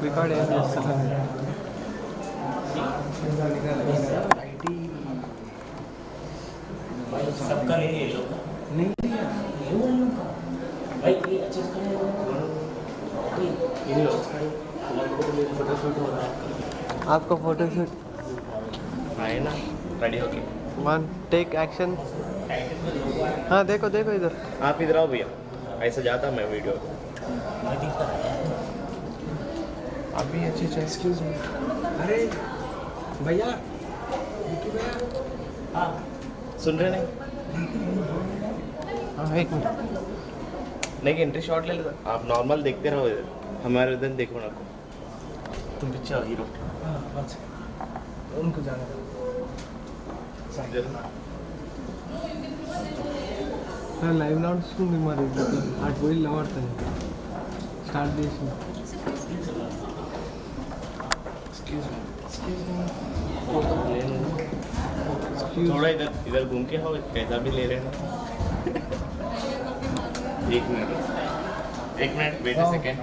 Record है सबका नहीं है लोग नहीं भाई ये अच्छे से ये लो फोटोशूट हो रहा है आपका फोटोशूट आए ना रेडी हो गए 1 टेक एक्शन हाँ देखो देखो इधर आप इधर आओ भैया ऐसा जाता मैं वीडियो आप भी अच्छे से एक्सक्यूज मी अरे भैया हाँ सुन रहे नहीं हाँ एक मिनट नहीं एंट्री शॉट ले लेता आप नॉर्मल देखते रहो इधर हमारे इधर देखो ना तुम पीछे आओ हीरो उनको जाना లైవ్ నడుస్తుంది మరి అటు పోయి లవడుతుంది స్టార్ట్ చేసి थोड़ा इधर इधर घूम के आओ कैसा भी ले रहे हैं एक minute wait a second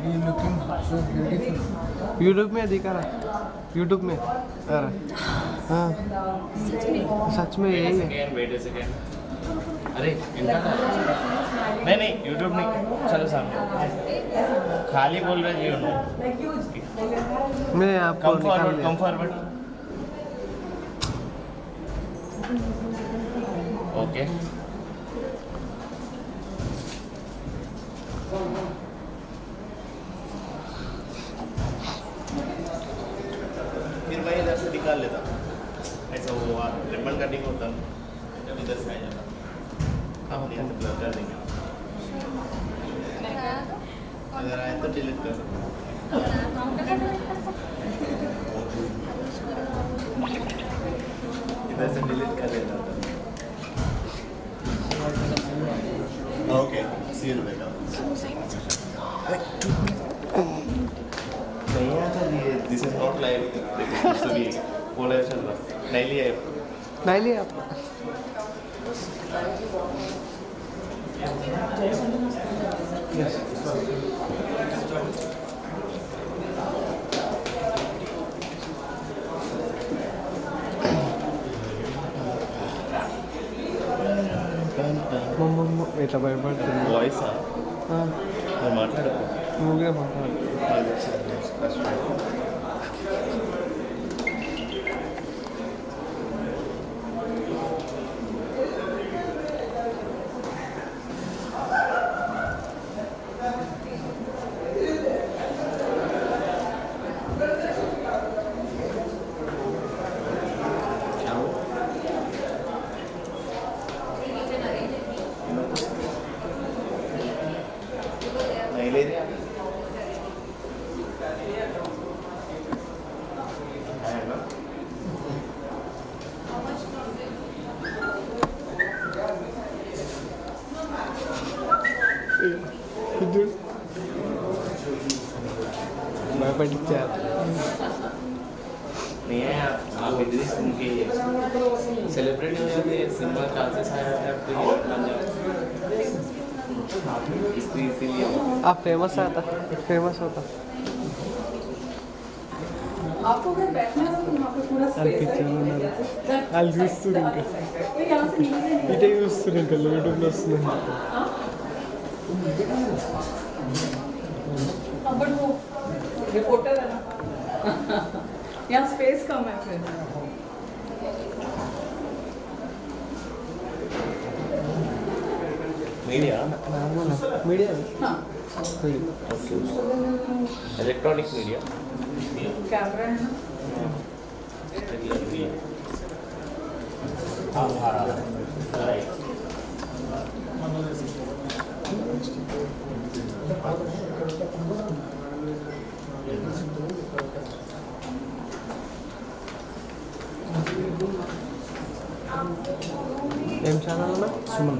YouTube में दिखा रहा यूट्यूब में आ रहा हाँ सच में यही है वेट अ सेकंड अरे इनका नहीं नहीं यूट्यूब नहीं चलो सामने खाली बोल रहे जी मैं आपको कम फॉरवर्ड ओके फिर मैं इधर से निकाल लेता ऐसा वो रिबन कटिंग होता जब इधर से आ जाता आप यहाँ से ब्लर कर देंगे अगर आए तो डिलीट कर दो इधर से डिलीट कर लेता ओके सी यू बेटा नहीं आता ये दिस इज नॉट लाइव सभी बोला चल रहा नहीं लिया आपको Yes. ఇట్లా భయపడుతుంది వాయిస్ మాట్లాడు నువ్వుగా మాట్లాడు नहीं है आप इधर ही सुन के सेलिब्रेट हो जाते हैं सिंबल चांसेस आ जाते हैं आपके हीरो बन जाते इसीलिए आप फेमस होता आपको अगर बैठना है तो वहाँ पे पूरा स्पेस है వాళ్ళు చూస్తున్నారు ఇంకా यहाँ से नीचे ఇటే చూస్తున్నారు ఇంకా యూట్యూబ్లో వస్తున్నారు बट वो रिपोर्टर है ना यहाँ स्पेस कम है फिर मीडिया మీడియా हाँ इलेक्ट्रॉनिक मीडिया कैमरा है ना ఏం ఛానల్ అన్నా సుమన్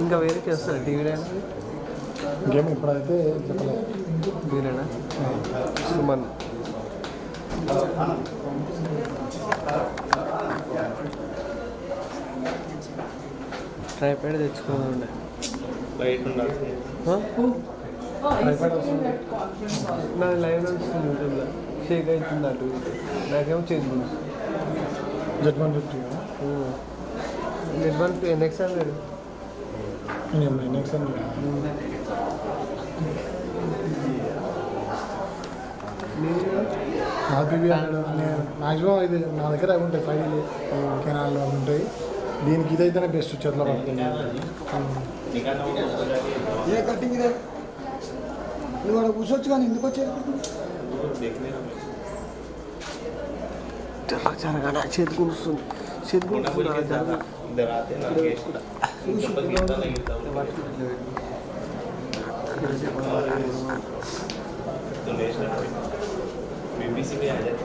ఇంకా వేరే చేస్తారా టీవీలో ఇంకేమో ఇప్పుడైతే చెప్పలేదు మీరేనా సుమన్ ట్రైపాడ్ తెచ్చుకోవాలండి బయట ఉండాలి ట్రైపాడ్ వస్తుంది. Conference hall. నా లైవ్ నడుస్తుంది యూట్యూబ్లో షేక్ అవుతుంది అటు ఇటు. నాకేమో చేతులు Z150 net one next hundred next ఆర్పీబీ hundred నేను మ్యాక్సిమం ఇది నా దగ్గర అవి ఉంటాయి 5 కెనాల్ అవి ఉంటాయి. దీనికి ఇదైతేనే బెస్ట్ చేతిలో పడుతుంది. ఏ కట్టింగ్ ఇదే నువ్వు అక్కడ కూర్చోవచ్చు కానీ ఎందుకు వచ్చేది జరగడా చేతికి వస్తుంది చేతికి इधर आते ना गेस्ट चप्पल गिरता नहीं गिरता तो नेशनल बीबीसी में आ जाते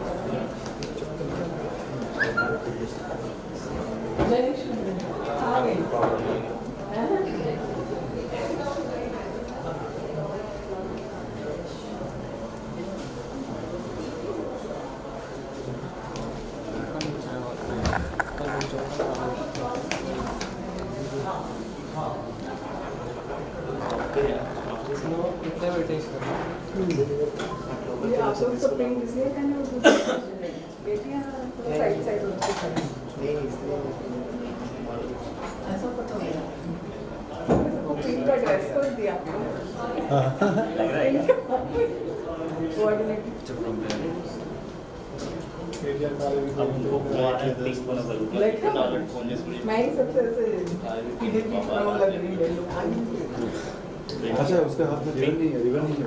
ఇట్లా పెట్టేసుకోండి. ये आप लोग सब पेंट इसलिए करने और बेटियां साइड साइड होती हैं ऐसा पता नहीं पेंट का ड्रेस कोड दिया आपको लग रहा है कोऑर्डिनेट मैं ही सबसे ऐसे पीडीपी फ्रॉम लग रही है अच्छा उसके हाथ में जेल नहीं है रिबन नहीं है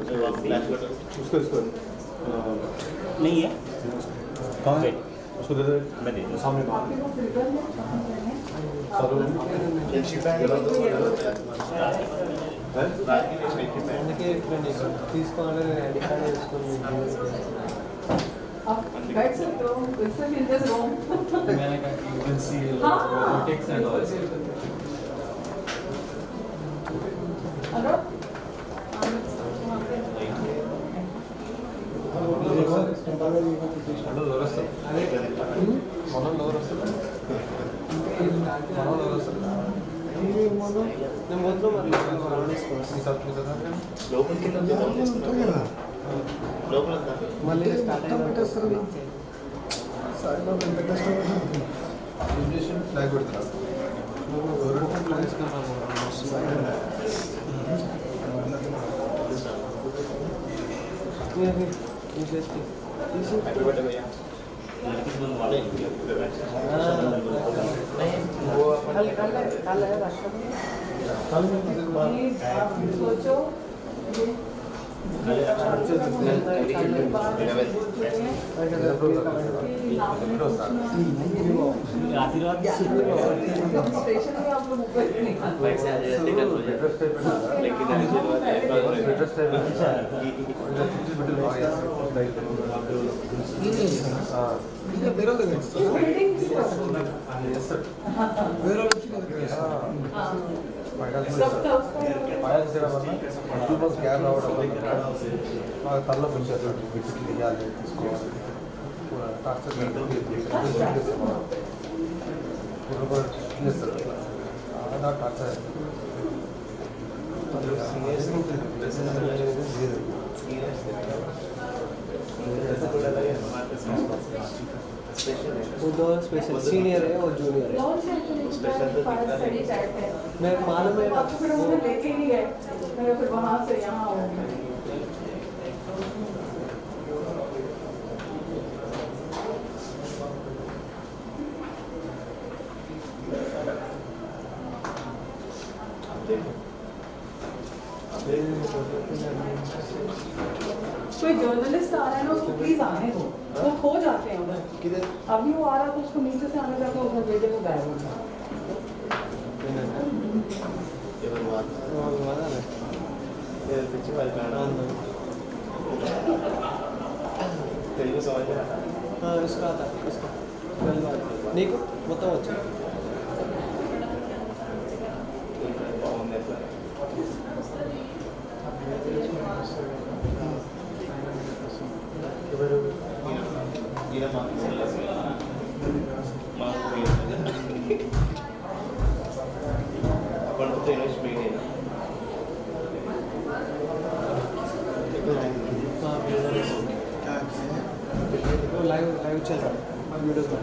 उसको इसको नहीं है कहाँ है उसको दे दे मैं दे दूँ सामने कहाँ आपके को फिल्टर में कहाँ है అందుకే ఇట్లండి తీసుకోవాలని నేను ఐడి కార్డ్ వేసుకొని आप बैठ सकते हो वैसे भी just room you can see हाँ robotics and all. हेलो మనం లోర్ వస్తుంది మనం లోర్ వస్తుంది నేను మొదలు మరి లోపల కింద లోపల మళ్ళీ స్టార్ట్ పెట్టేస్తారు సాయిబాబా ఎంత కష్టపడుతుంది ఫ్లాగ్ పెడతారా सोचो आशीर्वाद स्टेशन में आप लोग ऊपर बाइक से आ जाते लेकिन వేరే వేరే గ్యాప్ రావడం తల్ల పెంచారు వికెట్లు వేయాలి తీసుకోవాలి టార్చర్ టార్చర్ वो दो स्पेशल सीनियर है और जूनियर है मैं मालूम है आपको फिर उन्होंने लेके ही गए मैं फिर वहाँ से यहाँ आऊँगी कोई जर्नलिस्ट आ रहा है ना उसको प्लीज आने दो वो खो जाते हैं उधर किधर अभी वो आ रहा तो उसको नीचे से आने जाकर उधर भेजे वो गायब हो गया తెలుగు समझ में आता हाँ इसका आता इसका నీకు మొత్తం వచ్చి अपन तो इन्वेस्ट भी नहीं लाइव चल रहा है वीडियो का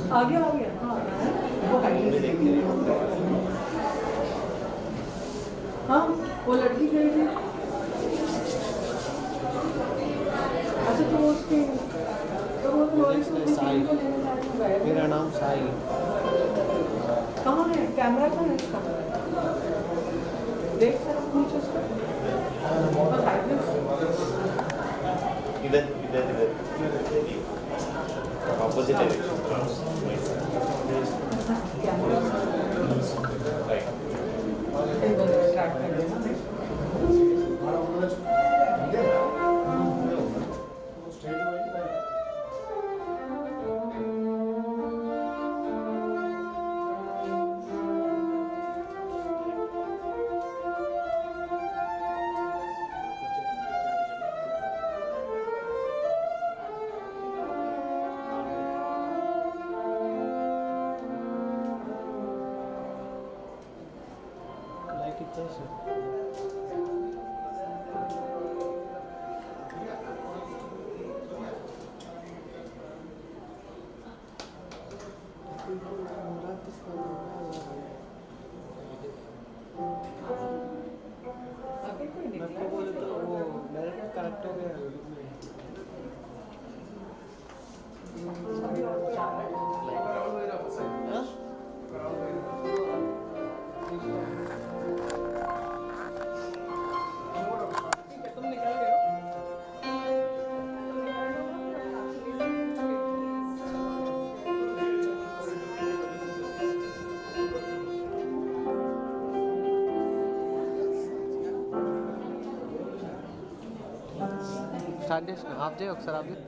आ गया हाँ वो हाँ वो लड़की गई थी अच्छा तो उसकी तो वो साई मेरा नाम साई कहाँ है कैमरा कहाँ है इसका देख सर नीचे उसका इधर ऑपोजिट डायरेक्शन कनेक्ट हो गया స్టార్ట్ చేసిన ఆఫ్ చేయి ఒకసారి ఆఫ్ చేయి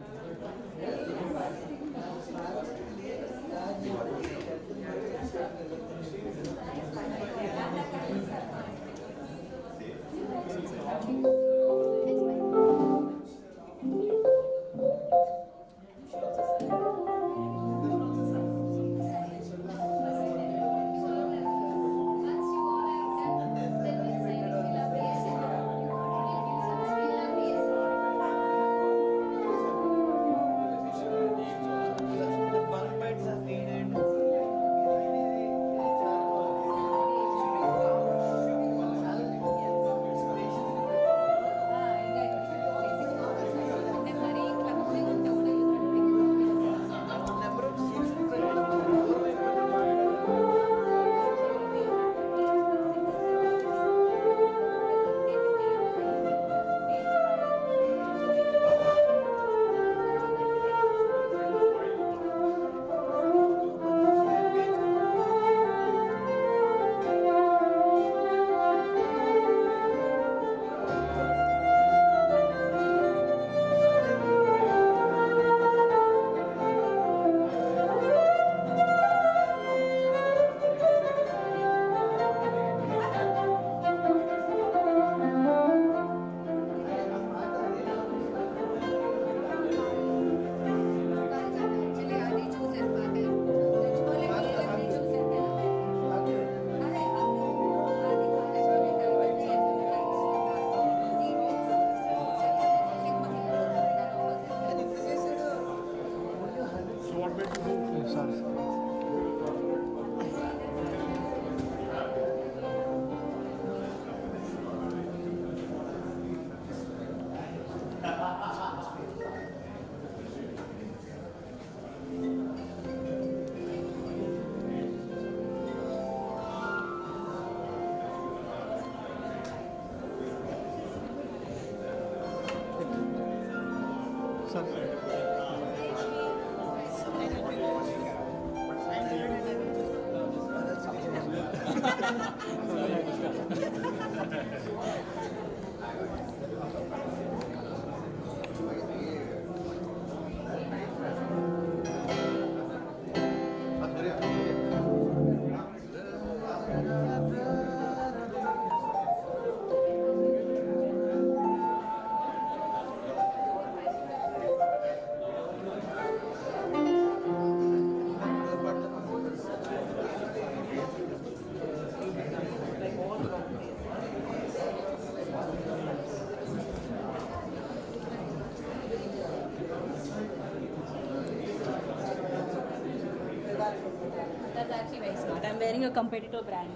Why is not? I'm wearing a competitor brand.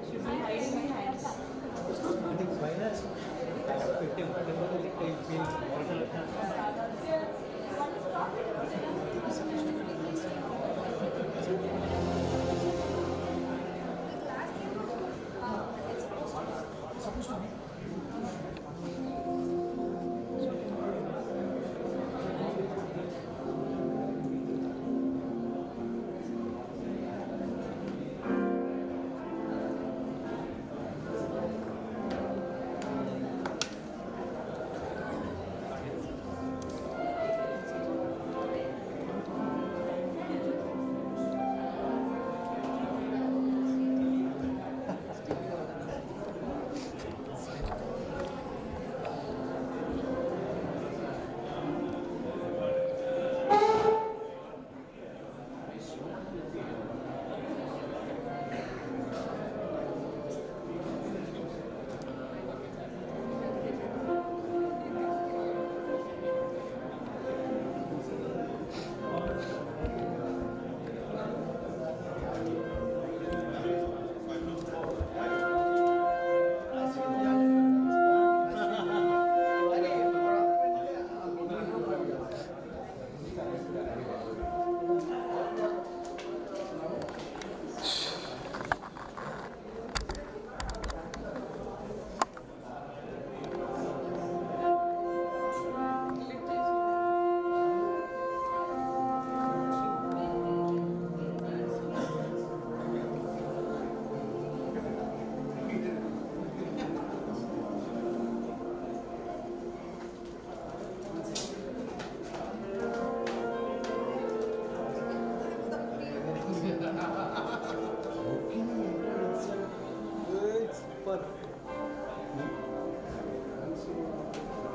Should be hiding my hands.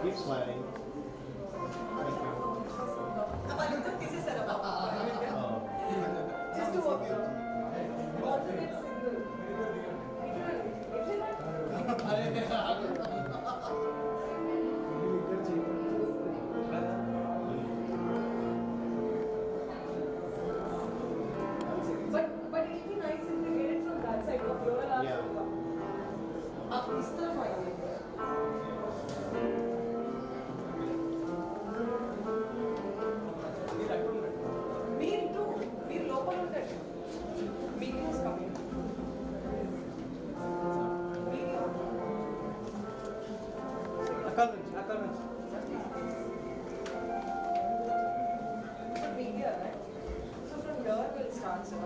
Keep smiling. Just to walk alternate single. But it'll be nice if they get it from that side of your last. Yeah. Up is the fine. Me too. Me local on that. Meeting is coming. But media, right? So from here we'll start, sir.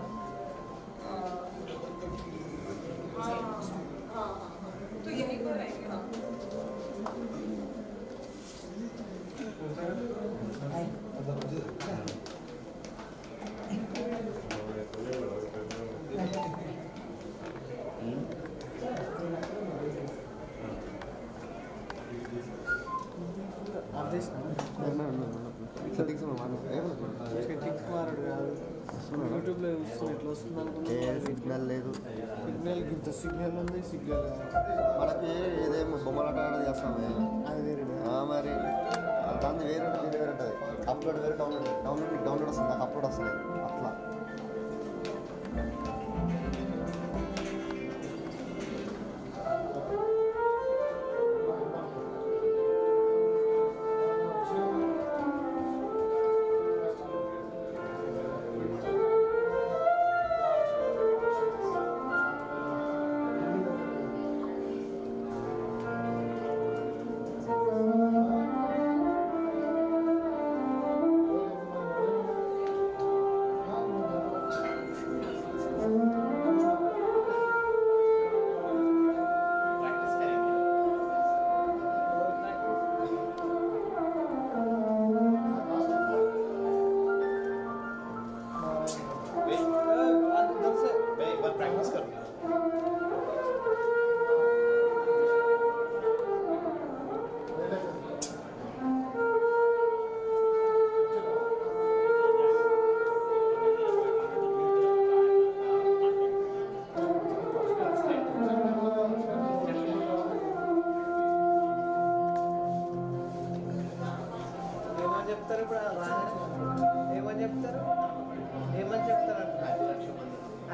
तो यहीं पर रहेंगे ना. Settings యూట్యూబ్లో ఇట్లా వస్తుంది అనుకుంటున్నాను. Signal లేదు, సిగ్నల్ ఇంత సిగ్నల్ ఉంది. సిగ్నల్ మనకి ఏదేమో బొమ్మలాట ఆడది చేస్తామే అది వేరే మరి దాన్ని వేరే ఉంటుంది, దీని వేరే ఉంటుంది. అప్లోడ్ వేరే, డౌన్లోడ్ వస్తుంది, నాకు అప్లోడ్ వస్తుంది అట్లా.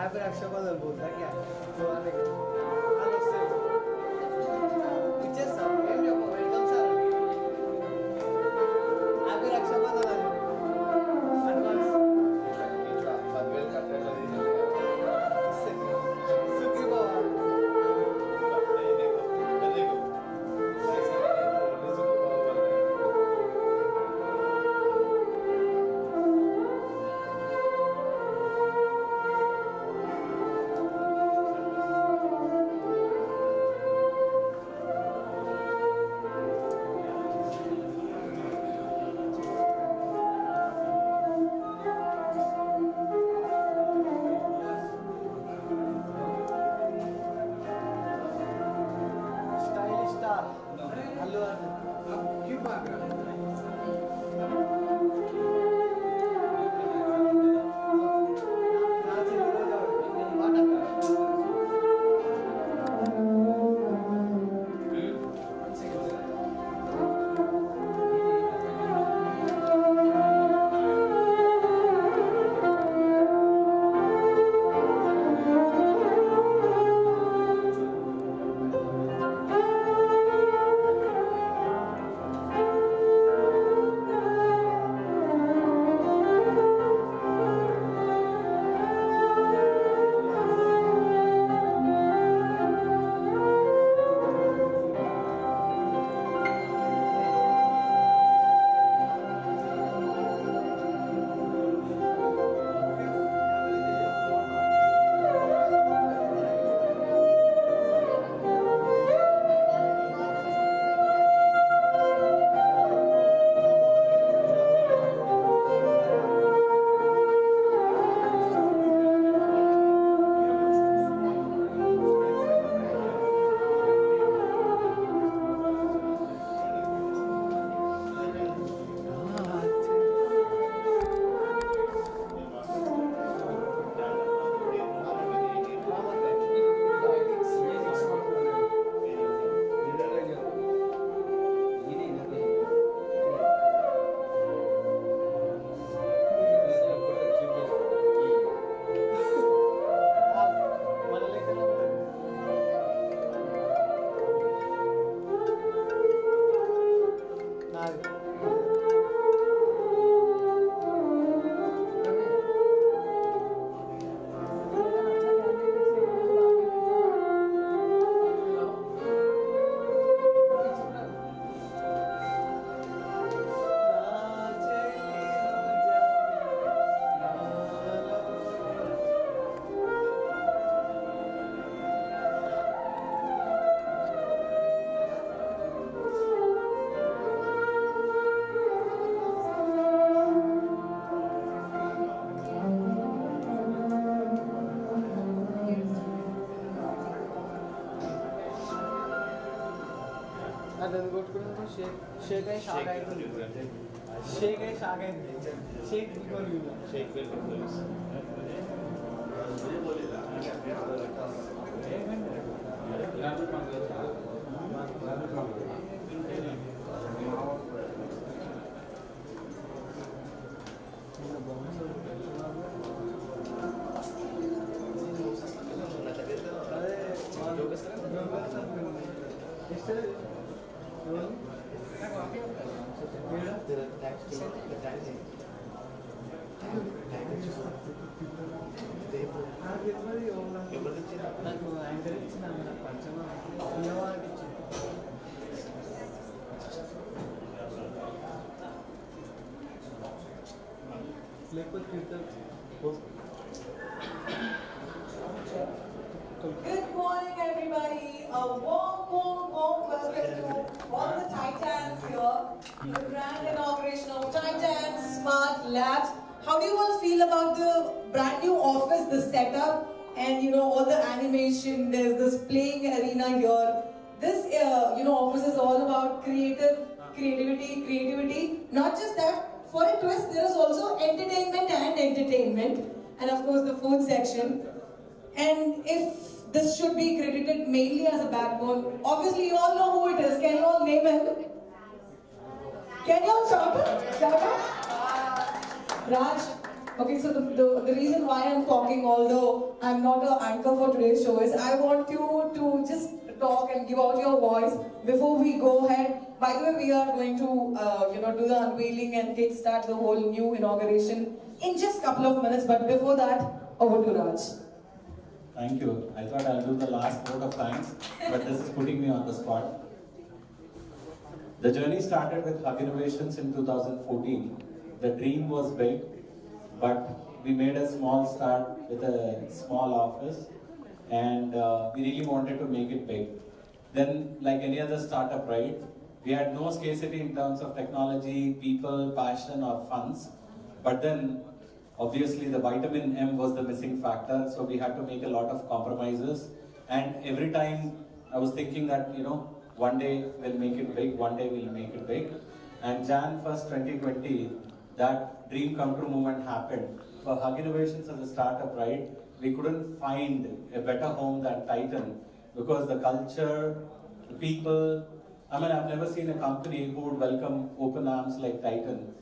हैप्पी रक्षाबंधन बोलता क्या तो आने के हेलो सर पिक्चर सब एम जो welcome sir happy Rakshabandhan advance इतना बदवेल कटने लगी सुखी बाबा देखो शेक है शाक है शेक है शाक है शेक बिल्कुल यूज शेक बिल्कुल use Good morning, everybody. A warm welcome to all the Titans here. The grand inauguration of Titans Smart Labs. How do you all feel about the brand new office, the setup, and all the animation? There's this playing arena here. This office is all about creativity. Not just that. For a twist, there is also entertainment, and of course the food section. And if this should be credited mainly as a backbone, obviously you all know who it is. Can you all name him? Can you all shout it? Raj. Okay, so the reason why I'm talking, although I'm not an anchor for today's show, is I want you to just talk and give out your voice before we go ahead. By the way, we are going to do the unveiling and kickstart the whole new inauguration in just a couple of minutes. But before that, over to Raj. Thank you. I thought I'll do the last vote of thanks, but this is putting me on the spot. The journey started with Hug Innovations in 2014. The dream was big, but we made a small start with a small office, and we really wanted to make it big. Then, like any other startup, right, we had no scarcity in terms of technology, people, passion, or funds. But then, obviously, the vitamin M was the missing factor, so we had to make a lot of compromises. And every time I was thinking that, one day we'll make it big, one day we'll make it big. And Jan 1st, 2020, that dream come true moment happened. For Hug Innovations as a startup, right, we couldn't find a better home than Titan, because the culture, the people, I've never seen a company who would welcome open arms like Titan,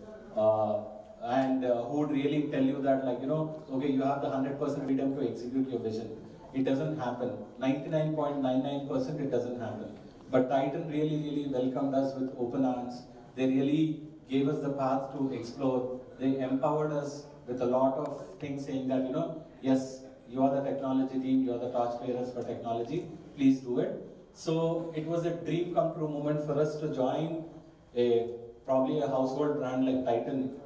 and who would really tell you that, okay, you have the 100% freedom to execute your vision. It doesn't happen. 99.99% it doesn't happen. But Titan really welcomed us with open arms. They really gave us the path to explore. They empowered us with a lot of things, saying that, yes, you are the technology team, you are the torchbearers for technology, please do it. So it was a dream come true moment for us to join probably a household brand like Titan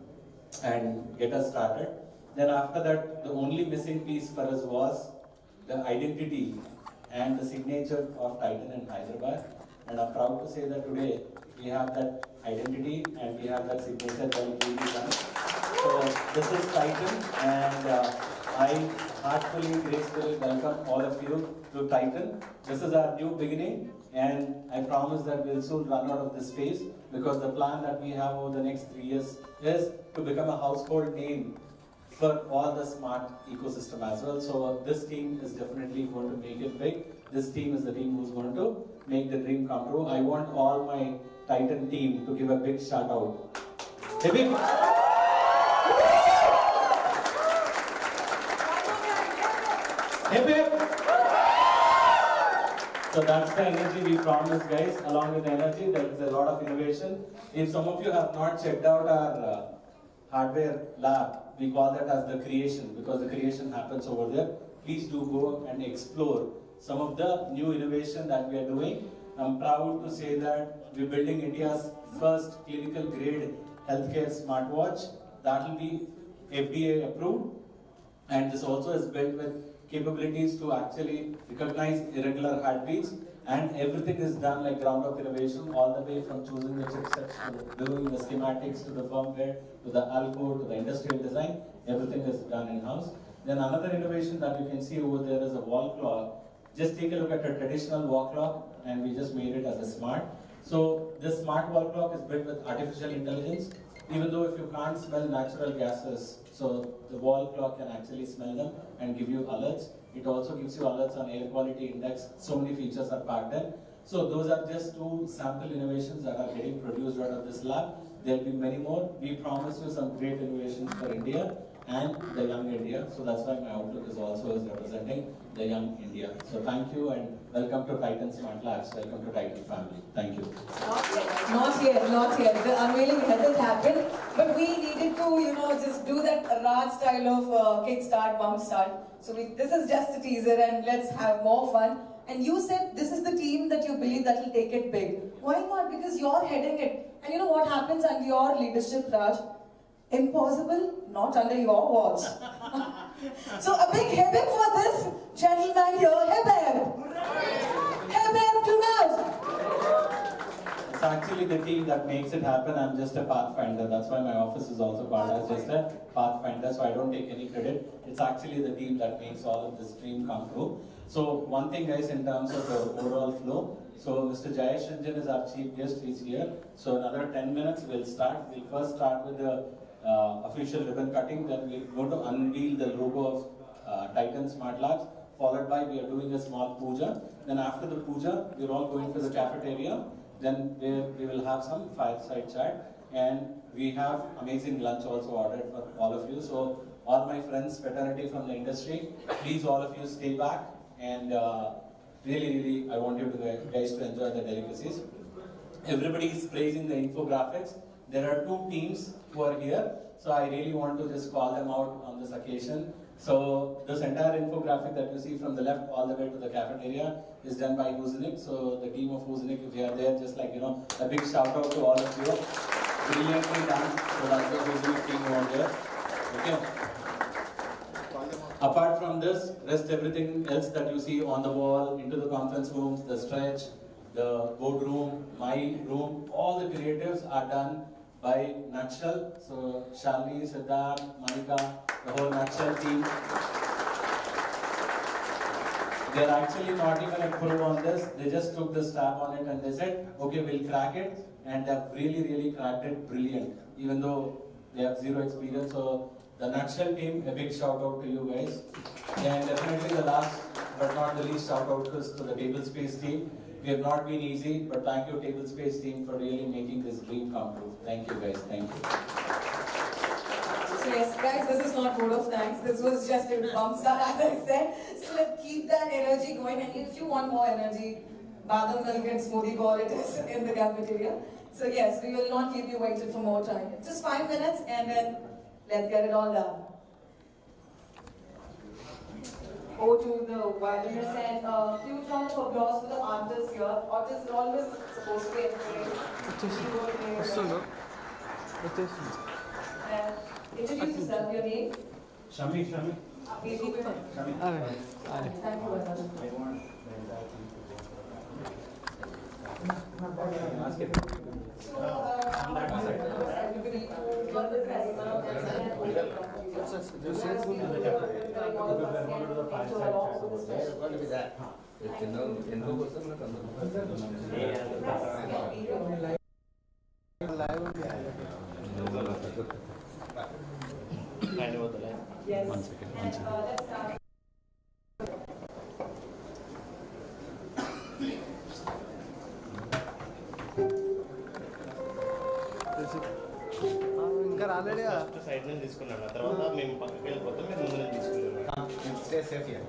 and get us started. Then after that, the only missing piece for us was the identity and the signature of Titan in Hyderabad. And I'm proud to say that today we have that identity and we have that signature that will be done. So this is Titan, and I heartfully, gracefully welcome all of you to Titan. This is our new beginning, and I promise that we'll soon run out of this space, because the plan that we have over the next 3 years is to become a household name for all the smart ecosystem as well. So this team is definitely going to make it big. This team is the team who's going to make the dream come true. I want all my Titan team to give a big shout out. Hip hip. Hip hip. So that's the energy we promise, guys. Along with the energy, there is a lot of innovation. If some of you have not checked out our hardware lab, we call that as the creation, because the creation happens over there. Please do go and explore some of the new innovation that we are doing. I'm proud to say that we're building India's first clinical grade healthcare smartwatch that will be FDA approved, and this also is built with capabilities to actually recognize irregular heartbeats, and everything is done like ground up innovation, all the way from choosing the chipsets to doing the schematics to the firmware to the algo to the industrial design. Everything is done in-house. Then another innovation that you can see over there is a wall clock. Just take a look at a traditional wall clock, and we just made it as a smart. So this smart wall clock is built with artificial intelligence. Even though if you can't smell natural gases, so the wall clock can actually smell them and give you alerts. It also gives you alerts on air quality index. So many features are packed in. So those are just 2 sample innovations that are getting produced out of this lab. There will be many more. We promise you some great innovations for India and the young India. So that's why my outlook is also representing the young India. So thank you and welcome to Titan Smart Labs. Welcome to Titan family. Thank you. Not yet. The unveiling hasn't happened, but we needed to, just do that Raj style of kickstart, bump start. So this is just a teaser, and let's have more fun. And you said this is the team that you believe that will take it big. Why not? Because you're heading it. And you know what happens under your leadership, Raj? Impossible, not under your watch. So a big hip hip for this gentleman here. Hip hip. Hip hip to Raj. It's actually the team that makes it happen. I'm just a pathfinder. That's why my office is also called as just a pathfinder. So I don't take any credit. It's actually the team that makes all of this dream come true. So one thing, guys, in terms of the overall flow. So Mr. Jayesh Ranjan is our chief guest. He's here. So another 10 minutes we'll start. We'll first start with the official ribbon cutting. Then we're going to unveil the logo of Titan Smart Labs. Followed by we are doing a small puja. Then after the puja, we're all going to the cafeteria. Then we will have some fireside chat. And we have amazing lunch also ordered for all of you. So all my friends, fraternity from the industry, please all of you stay back and really I want you guys to enjoy the delicacies. Everybody is praising the infographics. There are 2 teams who are here, so I really want to just call them out on this occasion. So this entire infographic that you see from the left all the way to the cafeteria is done by Huzinik. So the team of Huzinik, if you are there, just like, you know, a big shout out to all of you. Brilliantly done. So that's the Huzinik team over there. Okay. Apart from this, rest everything else that you see on the wall, into the conference rooms, the stretch, the boardroom, my room, all the creatives are done by Nutshell. So Shalini, Siddharth, Monica, the whole Nutshell team. They are actually not even a pro on this. They just took the stab on it and they said, okay, we'll crack it. And they've really cracked it brilliant, even though they have 0 experience. So the Nutshell team, a big shout out to you guys. And definitely the last but not the least shout out is to the Table Space team. We have not been easy, but thank you Table Space team for really making this dream come true. Thank you guys, thank you. So yes, guys, this is not vote of thanks. This was just a bump start, as I said. So let's keep that energy going. And if you want more energy, badam milk and smoothie bowl it is in the cafeteria. So yes, we will not keep you waiting for more time. Just 5 minutes and then let's get it all done. Over to the violinist and a huge round of applause for the artists here. Artists are always supposed to be encouraged. Introduce yourself, your name? Shami. Thank you very Yes. One second. Let's start. ఇంకా రాలేడే first side నుంచి తీసుకున్నాను తర్వాత మేము పక్కకి వెళ్ళిపోతాం మీరు ముందు నుంచి తీసుకున్నాను stay safe here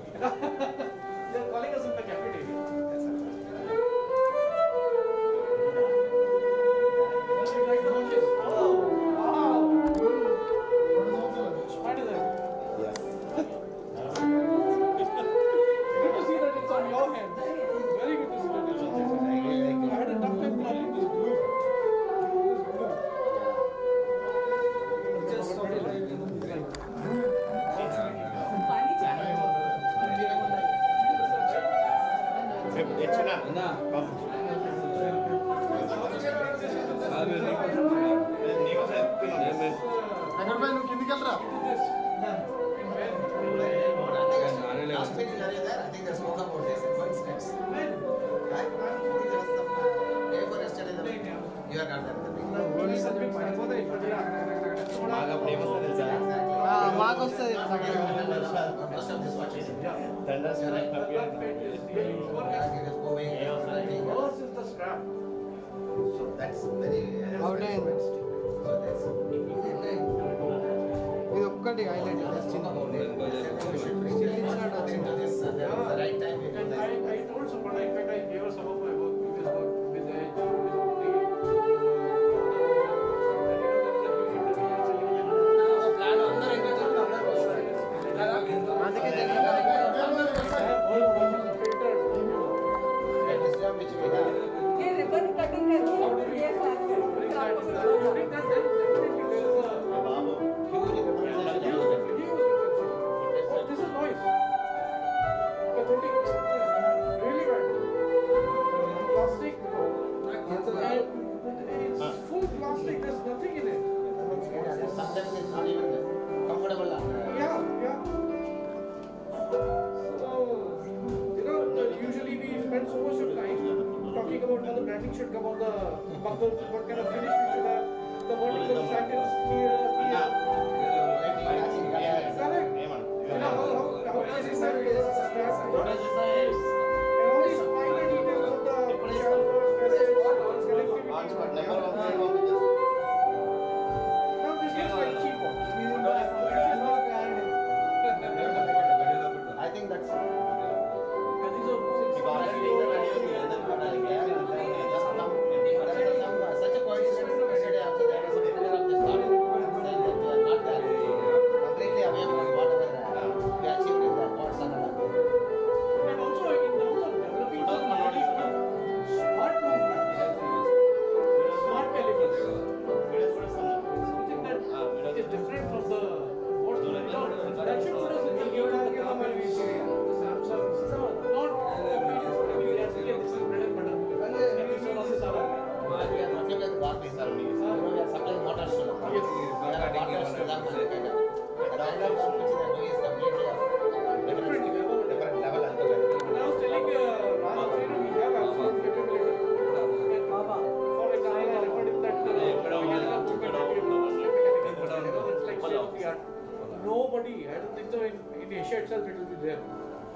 Nobody, I don't think so in Asia itself it will be there.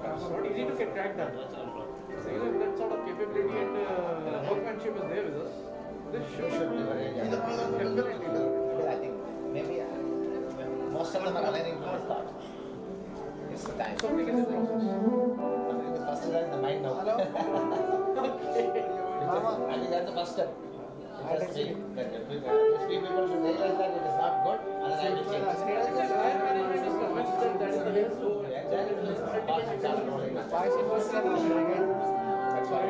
It's not easy to get crack that. So, that sort of capability and workmanship is there with us. This should be very I think maybe most of them are aligning towards that. It's the time. something is in process. The first step is the mind now. Okay. I think that's the first step. Just change. That few people should realize that it is not good, and then I will change. Higher management is convinced that that is the way to go. That's why.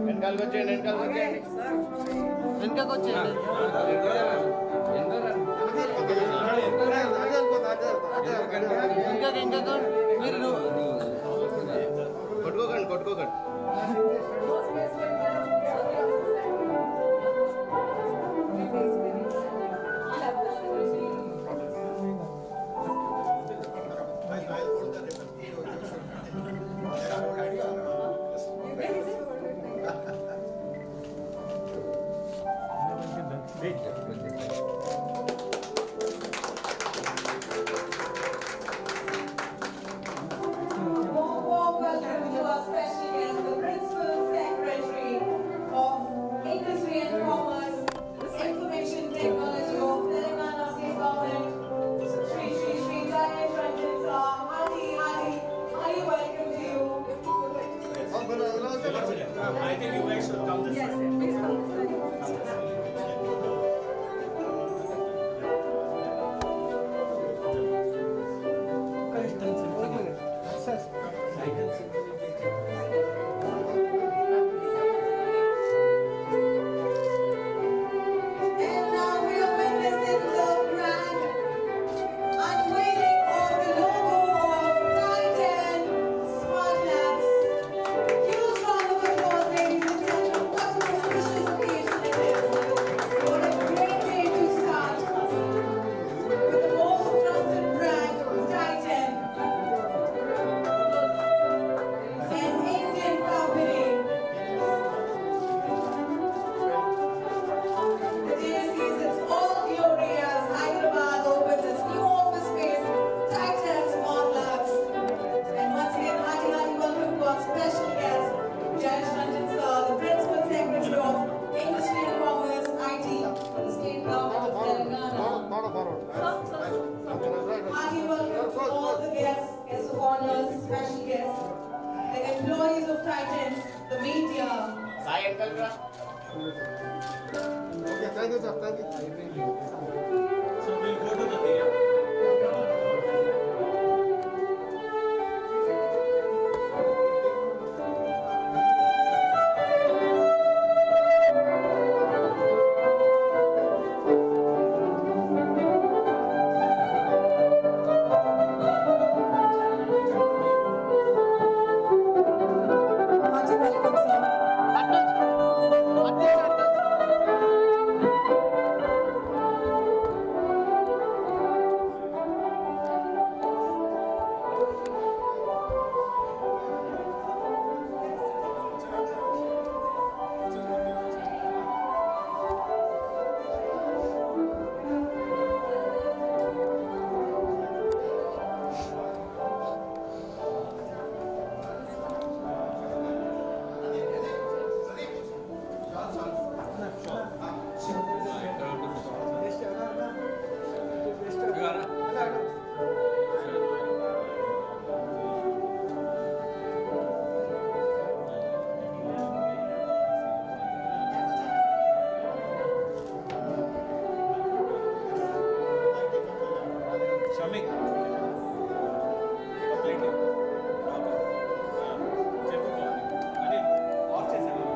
వెనకాలకు వచ్చేయండి వెనకాలకు వచ్చేయండి ఇంకా మీరు కొట్టుకోకండి Technology of Telangana State Government, Shri Jayesh Ranjan Sir, highly welcome to you. I think you guys should come this way. Please come this way. And now we are witnessing the grand unveiling of the logo of Titan SmartLabs. Huge round of applause, ladies and gentlemen. What an auspicious occasion it is. What a great day to start with the most trusted brand, Titan, an Indian company. The day sees its all glory as Hyderabad opens its new office space, Titan SmartLabs. And once again, hearty welcome to our special guest, Jayesh Ranjan Sir, the Principal Secretary of Industry and Commerce, IT, the State Government of Telangana. Hearty welcome to all the guests of honors, special guests, the employees of Titan, the media. Thank you sir thank you So we'll go to the day. Hearty welcome, sir. Shamik. Completely. Anil, off చేసాను.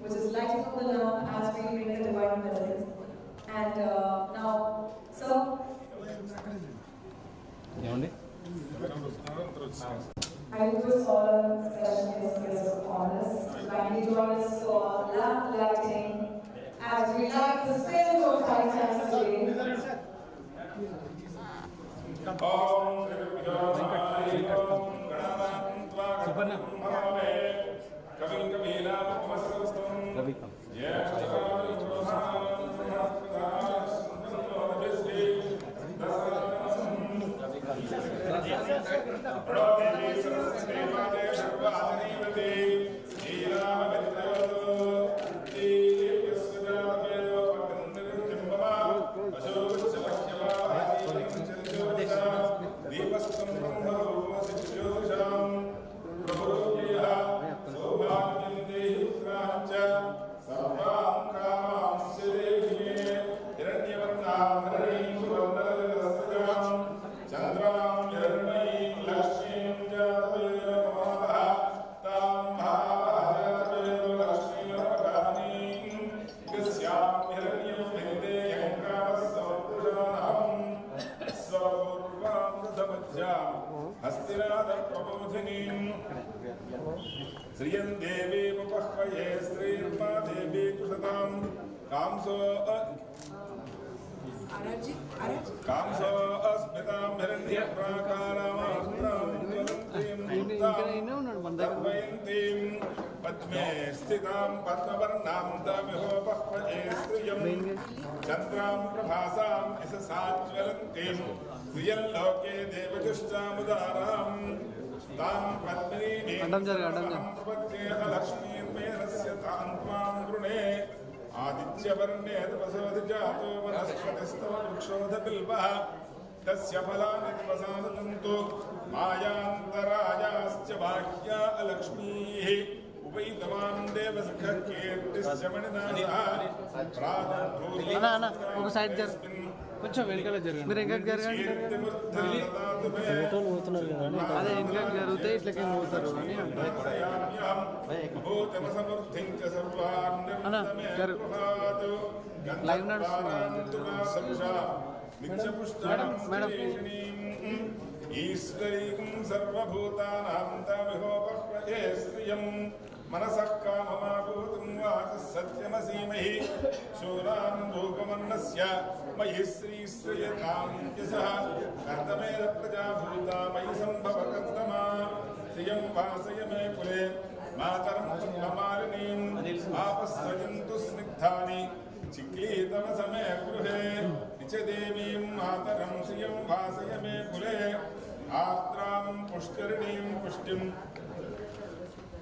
which is lighting of the lamp as we bring the divine blessings. And now, sir, I request all our special guests of honors to kindly join us for lamp lighting as we light the spirit of Titans today. तस्य फलानिर्वसानतन्तु मायान्तरायाश्च बाह्या अलक्ष्मीः उपैतवान् देवसखः कीर्तिश्च मणिनाथः ఒక side జర కొంచెం వెనకాల జరగండి మీరు ఇంకా జరగండి ఫోటోలు పోతున్నారు కదా అదే ఇంకా జరిగితే ఇట్లకే పోతారు అని లైవ్ నడుస్తుంది ఈశ్వరీం సర్వభూతానాం తమిహోపహ్వయే శ్రియం మనసః కామమాభూతం వాచः సత్యమసీమహి శూరాం రూపమన్నస్య మయి శ్రీశ్రియతాం యశః కర్తమేన ప్రజాభూతా మయి సంభవ కర్తమా శ్రియం వాసయ మే కులే మాతరం పద్మమాలినీం ఆపస్సజంతు స్నిగ్ధాని చిక్లీతమసమే గృహే నిచదేవీం మాతరం శ్రియం వాసయ మే కులే ఆత్రాం పుష్కరిణీం పుష్టిం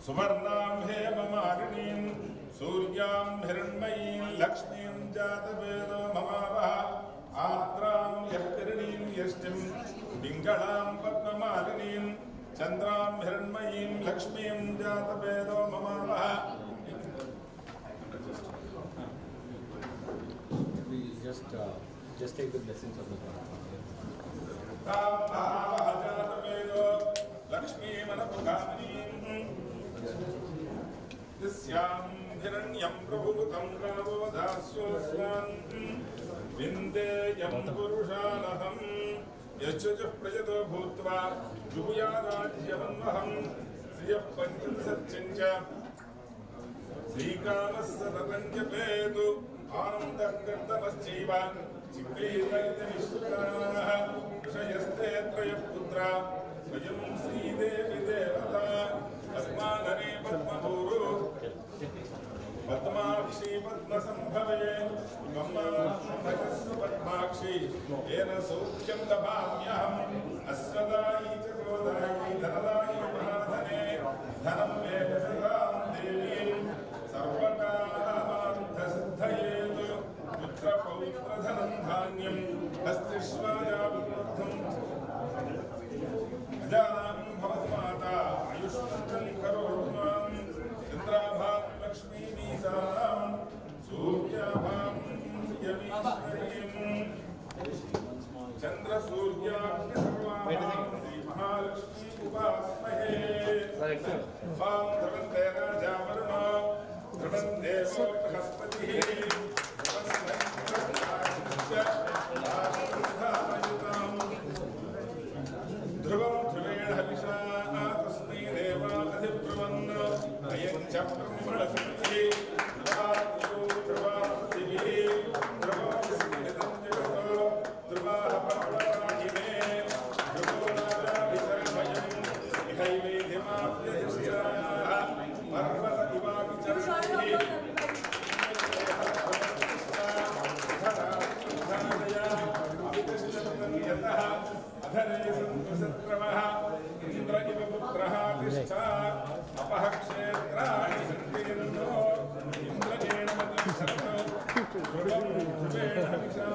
సువర్ణాం హేమమాలినీం సూర్యాం హిరణ్మయీం లక్ష్మీం జాతవేదో మమావహ ఆత్రాం యఃకరిణీం యష్టిం పింగళాం పద్మమాలినీం చంద్రాం హిరణ్మయీం లక్ష్మీం జాతవేదో మమావహ. Just take the blessings of the God. तस्यां हिरण्यं प्रभुतं गावोदास्योऽस्मान् विन्देयं पुरुषानहं यश्च प्रयतो भूत्वा जुहुयादाज्यवन्वहं श्रियः पञ्चदशच्च श्रीकामः सततं जपेतु आनन्दः कर्तमश्चैव चिक्लीतविश्रुताः ऋषयस्ते त्रयः पुत्रा स्वयं श्रीदेवी देवता अस्मानरे पद्मभूरु पद्माक्षी पद्मसम्भवे पद्माक्षी येन सौख्यं लभाम्यहम् अस्वदायी च गोदायी धनदायी महाधने धनं मे प्रसदां देवीं सर्वकामार्थसिद्धयेतु पुत्रपौत्रधनं धान्यं हस्तिष्वायावृद्धं अजानां भवतु माता आयुष्मन्तं करोतु मां चन्द्राभां लक्ष्मीमीसां सूर्याभां यमीश्वरीं चन्द्रसूर्याग्निसर्वाभां श्रीमहालक्ष्मी उपास्महे वां ध्रुवन्ते राजा वरुणो ध्रुवं ध्रुवेण हविषा तस्मै देवाधिब्रुवन् अयं च ब्रह्मणस्पतिः ध्रुवादिः ध्रुवाः पर्वताहिमे ध्रुवो नाराभिसर्वयम् इहैवेधिमाप्यधिष्ठाः पर्वत इवाविचर्षिः अधरे सन्तुसत्रमः इन्द्र इव पुत्रः तिष्ठा अपः क्षेत्राणि सन्तिरिन्दो इन्द्रेण ध्रुवं ध्रुवेण हविषा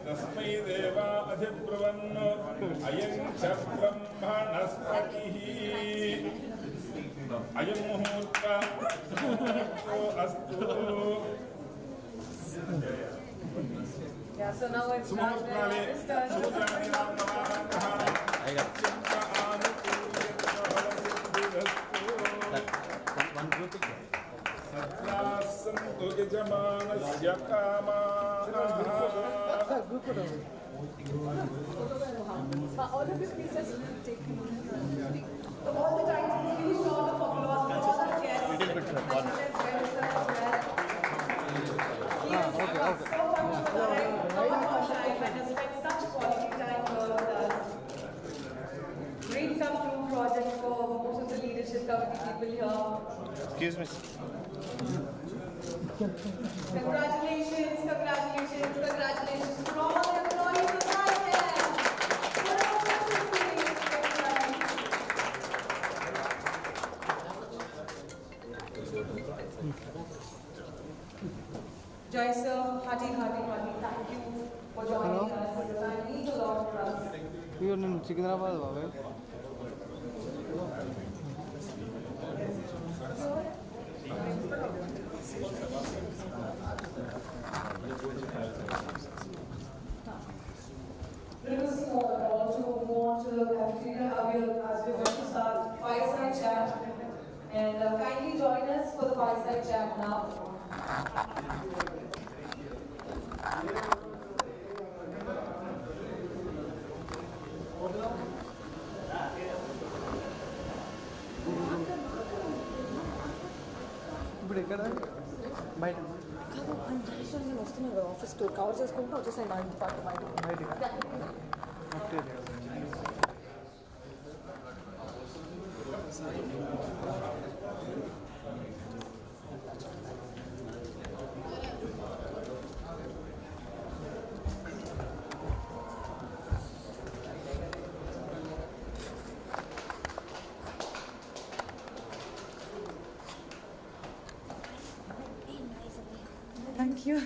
तस्मै देवा अधिब्रुवन् अयं च ब्रह्मणस्पतिः अयं मुहूर्तः अस्तु. Yeah, so now it's Raj's turn. All of you please just take all the titles, please show the applause for all the guests. Great come true project for most of the leadership committee people here. Excuse me. Congratulations, congratulations, congratulations to all the employees of Thailand. Jai sir, hearty, thank you for joining us. This time means a lot for us. ఇవి నేను సికింద్రాబాద్ బాబాయ్. Requesting all to move on to the cafeteria as we're going to start fireside chat. And kindly join us for the fireside chat now. ఇప్పుడు ఎక్కడ బయట నేను వస్తున్నాను కదా office tour cover చేసుకుంటూ వచ్చేసాను మా ఇంటి పక్క బయట Thank you.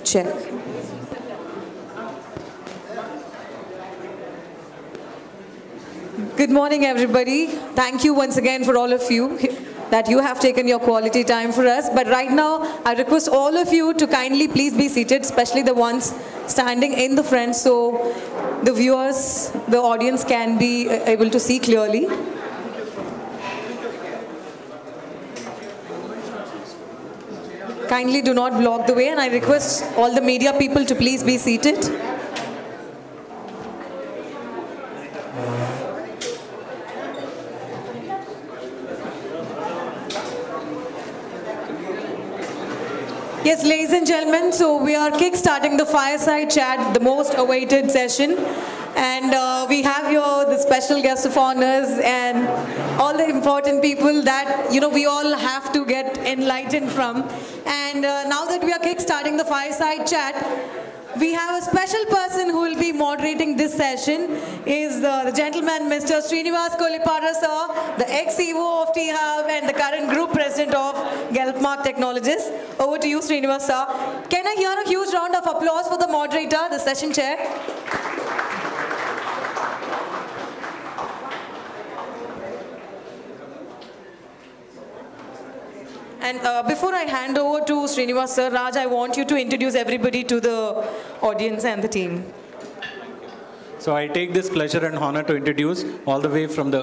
Check. Good morning, everybody. Thank you once again for all of you that you have taken your quality time for us. But right now, I request all of you to kindly please be seated, especially the ones standing in the front, so the viewers, the audience can be able to see clearly. Kindly do not block the way, and I request all the media people to please be seated. Yes, ladies and gentlemen, so we are kick-starting the fireside chat, the most awaited session. And we have here the special guest of honors and all the important people that, you know, we all have to get enlightened from. And now that we are kick-starting the fireside chat, we have a special person who will be moderating this session is the gentleman, Mr. Srinivas Kolipara, sir, the ex-CEO of T-Hub and the current group president of Gelpmark Technologies. Over to you, Srinivas, sir. Can I hear a huge round of applause for the moderator, the session chair? And before I hand over to Srinivas, sir, Raj, I want you to introduce everybody to the audience and the team. So I take this pleasure and honor to introduce all the way from the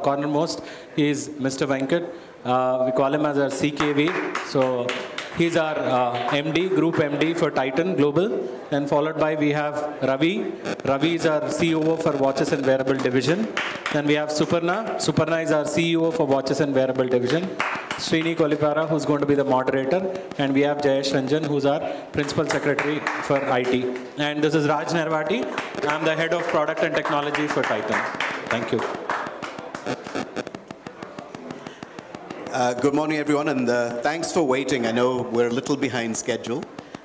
cornermost is Mr. Venkat. We call him as our CKV. So he's our MD, Group MD for Titan Global. Then followed by we have Ravi. Ravi is our CEO for Watches and Wearable Division. Then we have Suparna. Suparna is our CEO for Watches and Wearable Division. Srini Kolipara, who's going to be the moderator. And we have Jayesh Ranjan, who's our Principal Secretary for IT. And this is Raj Narvati. I'm the Head of Product and Technology for Titan. Thank you. Good morning, everyone, and thanks for waiting. I know we're a little behind schedule,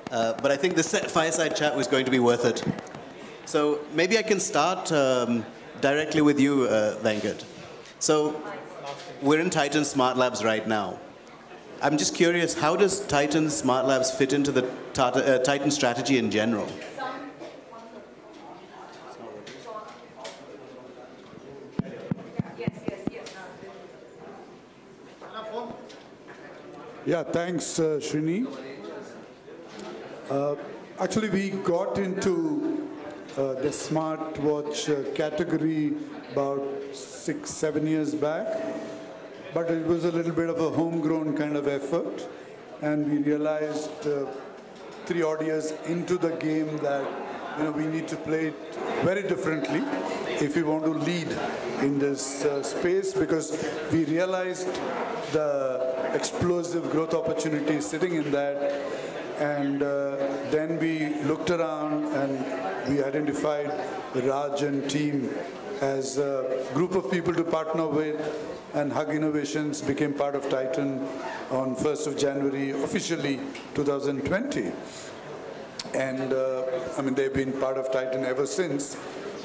but I think this fireside chat was going to be worth it. So maybe I can start directly with you, Venkat. So we're in Titan Smart Labs right now. I'm just curious, how does Titan Smart Labs fit into the Titan strategy in general? Yeah, thanks, Srini. Actually, we got into the smartwatch category about 6-7 years back, but it was a little bit of a homegrown kind of effort, and we realized 3 odd years into the game that we need to play it very differently if we want to lead in this space, because we realized the explosive growth opportunity sitting in that. And then we looked around and we identified Raj and team as a group of people to partner with, and Hug Innovations became part of Titan on 1st of January, officially 2020. And I mean, they've been part of Titan ever since.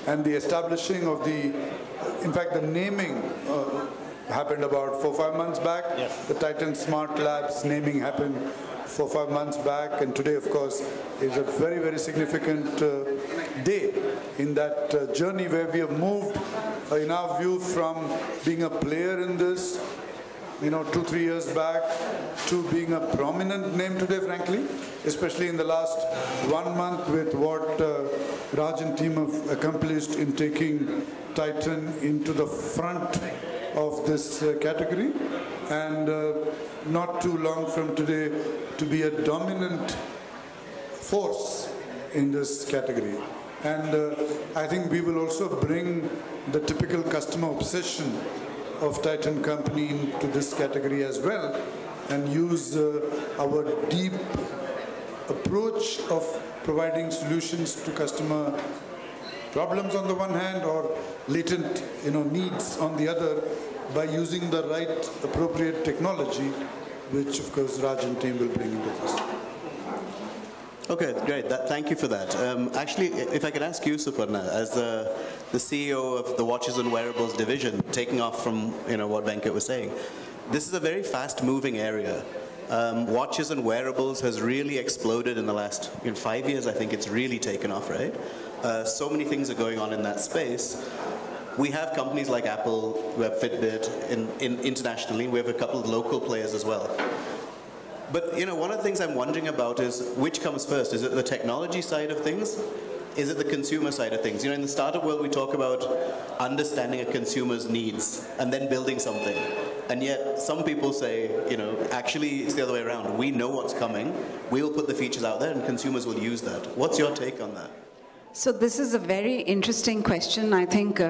And the establishing of in fact, the naming happened about 4-5 months back. Yes. The Titan Smart Labs naming happened 4-5 months back, and today, of course, is a very, very significant day in that journey where we have moved, in our view, from being a player in this, 2-3 years back, to being a prominent name today, frankly, especially in the last 1 month with what Raj and team have accomplished in taking Titan into the front of this category, and not too long from today to be a dominant force in this category. And I think we will also bring the typical customer obsession of Titan company into this category as well, and use our deep approach of providing solutions to customer problems on the one hand, or latent needs on the other, by using the right appropriate technology, which of course Raj and team will bring into this. Okay, great. Thank you for that. Actually, if I could ask you, Suparna, as the CEO of the Watches and Wearables division, taking off from what Venkat was saying, this is a very fast-moving area. Watches and wearables has really exploded in the last 5 years. I think it's really taken off, right? So many things are going on in that space. We have companies like Apple, who have Fitbit internationally. We have a couple of local players as well. But one of the things I'm wondering about is which comes first? Is it the technology side of things? Is it the consumer side of things? In the startup world, we talk about understanding a consumer's needs and then building something. And yet, some people say, actually, it's the other way around. We know what's coming. We'll put the features out there, and consumers will use that. What's your take on that? So this is a very interesting question. I think,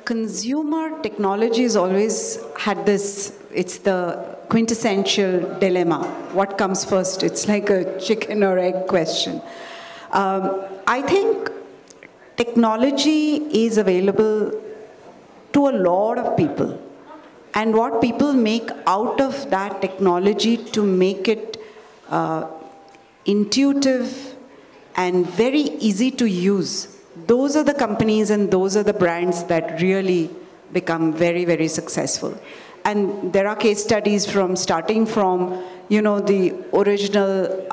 consumer technology has always had this, it's the quintessential dilemma. What comes first? It's like a chicken or egg question. I think technology is available to a lot of people. And what people make out of that technology to make it intuitive and very easy to use, those are the companies and those are the brands that really become very, very successful. And there are case studies from starting from, the original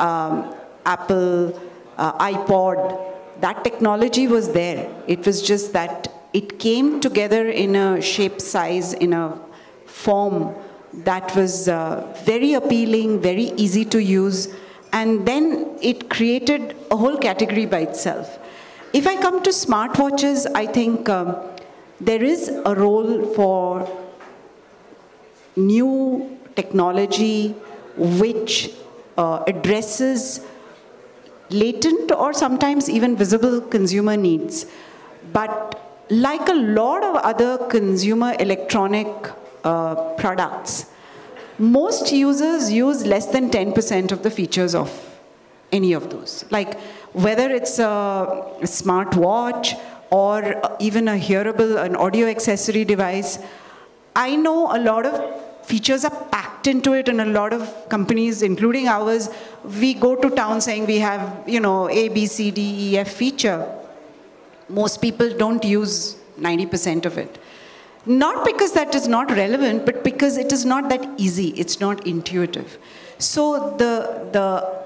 Apple iPod. That technology was there. It was just that it came together in a shape, size, in a form that was very appealing, very easy to use, and then it created a whole category by itself. If I come to smartwatches, I think there is a role for new technology which addresses latent or sometimes even visible consumer needs. But like a lot of other consumer electronic products, most users use less than 10% of the features of any of those. Like whether it's a smart watch or even a hearable, an audio accessory device, I know a lot of features are packed into it, and a lot of companies, including ours, we go to town saying we have, A, B, C, D, E, F feature. Most people don't use 90% of it. Not because that is not relevant, but because it is not that easy, it's not intuitive. So the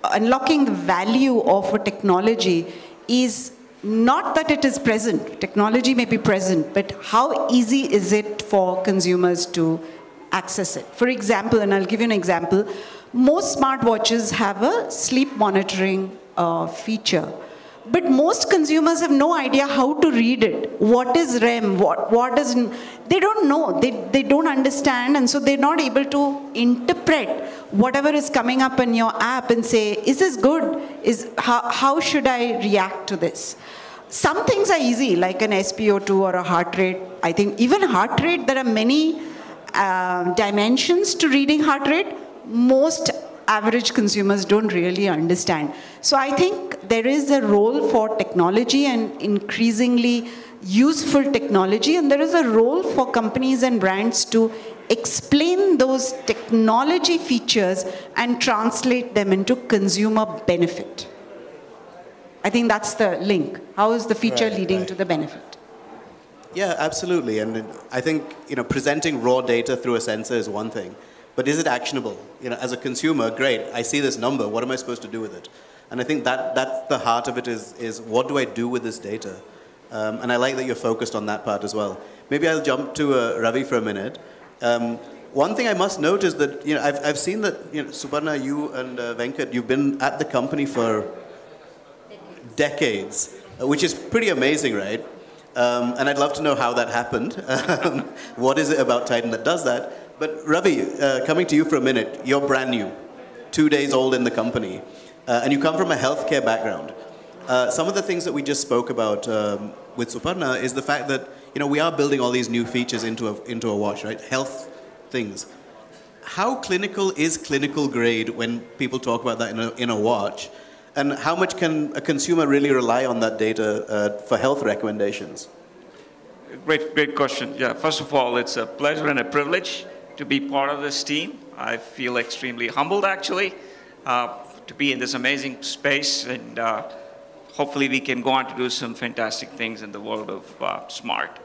unlocking the value of a technology is not that it is present. Technology may be present, but how easy is it for consumers to access it? For example, and I'll give you an example, most smartwatches have a sleep monitoring feature. But most consumers have no idea how to read it. What is REM? What is... They don't know. They don't understand, and so they're not able to interpret whatever is coming up in your app and say, is this good? How should I react to this? Some things are easy, like an SpO2 or a heart rate. I think even heart rate, there are many dimensions to reading heart rate. Most average consumers don't really understand. So I think there is a role for technology and increasingly useful technology, and there is a role for companies and brands to explain those technology features and translate them into consumer benefit. I think that's the link. How is the feature leading to the benefit? Yeah, absolutely. And I think, presenting raw data through a sensor is one thing. But is it actionable? As a consumer, great, I see this number, what am I supposed to do with it? And I think that's the heart of it is what do I do with this data? And I like that you're focused on that part as well. Maybe I'll jump to Ravi for a minute. One thing I must note is that, I've seen that, Suparna, you and Venkat, you've been at the company for decades, which is pretty amazing, right? And I'd love to know how that happened. What is it about Titan that does that? But Ravi, coming to you for a minute, you're brand new, 2 days old in the company, and you come from a healthcare background. Some of the things that we just spoke about with Suparna is the fact that we are building all these new features into a watch, right? Health things. How clinical is clinical grade when people talk about that in a watch? And how much can a consumer really rely on that data for health recommendations? Great question. Yeah, first of all, it's a pleasure and a privilege to be part of this team. I feel extremely humbled, actually, to be in this amazing space, and hopefully we can go on to do some fantastic things in the world of smart.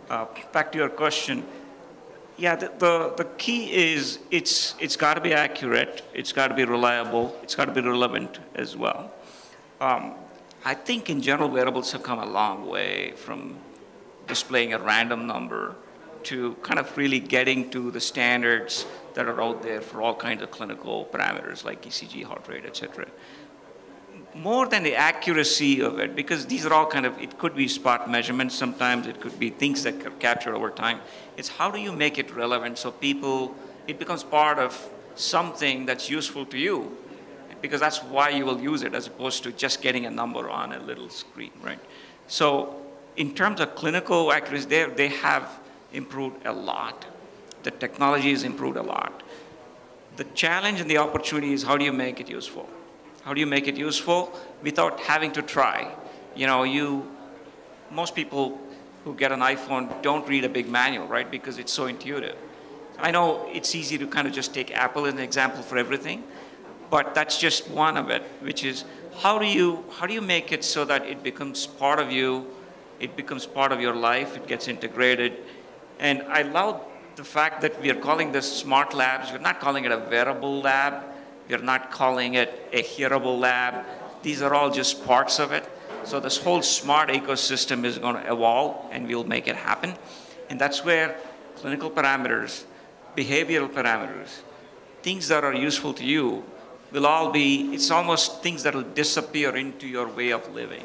Back to your question. Yeah, the key is it's got to be accurate, it's got to be reliable, it's got to be relevant as well. I think in general wearables have come a long way from displaying a random number to kind of really getting to the standards that are out there for all kinds of clinical parameters like ECG, heart rate, etc. More than the accuracy of it, because these are all kind of, it could be spot measurements sometimes, it could be things that are captured over time. It's how do you make it relevant so it becomes part of something that's useful to you, because that's why you will use it as opposed to just getting a number on a little screen, right? So in terms of clinical accuracy, they have improved a lot. The technology has improved a lot. The challenge and the opportunity is how do you make it useful? How do you make it useful without having to try? Most people who get an iPhone don't read a big manual, right? Because it's so intuitive. I know it's easy to kind of just take Apple as an example for everything, but that's just one of it, which is how do you make it so that it becomes part of you, it becomes part of your life, it gets integrated. And I love the fact that we are calling this smart labs. We're not calling it a wearable lab. We're not calling it a hearable lab. These are all just parts of it. So this whole smart ecosystem is going to evolve, and we'll make it happen. And that's where clinical parameters, behavioral parameters, things that are useful to you will all be, it's almost things that will disappear into your way of living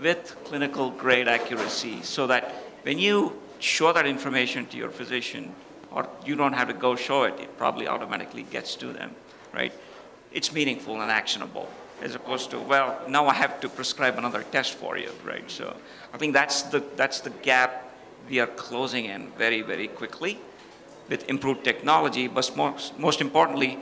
with clinical grade accuracy, so that when you show that information to your physician, or you don't have to go show it, it probably automatically gets to them, right? It's meaningful and actionable, as opposed to, well, now I have to prescribe another test for you, right? So I think that's the gap we are closing in very, very quickly with improved technology, but most importantly,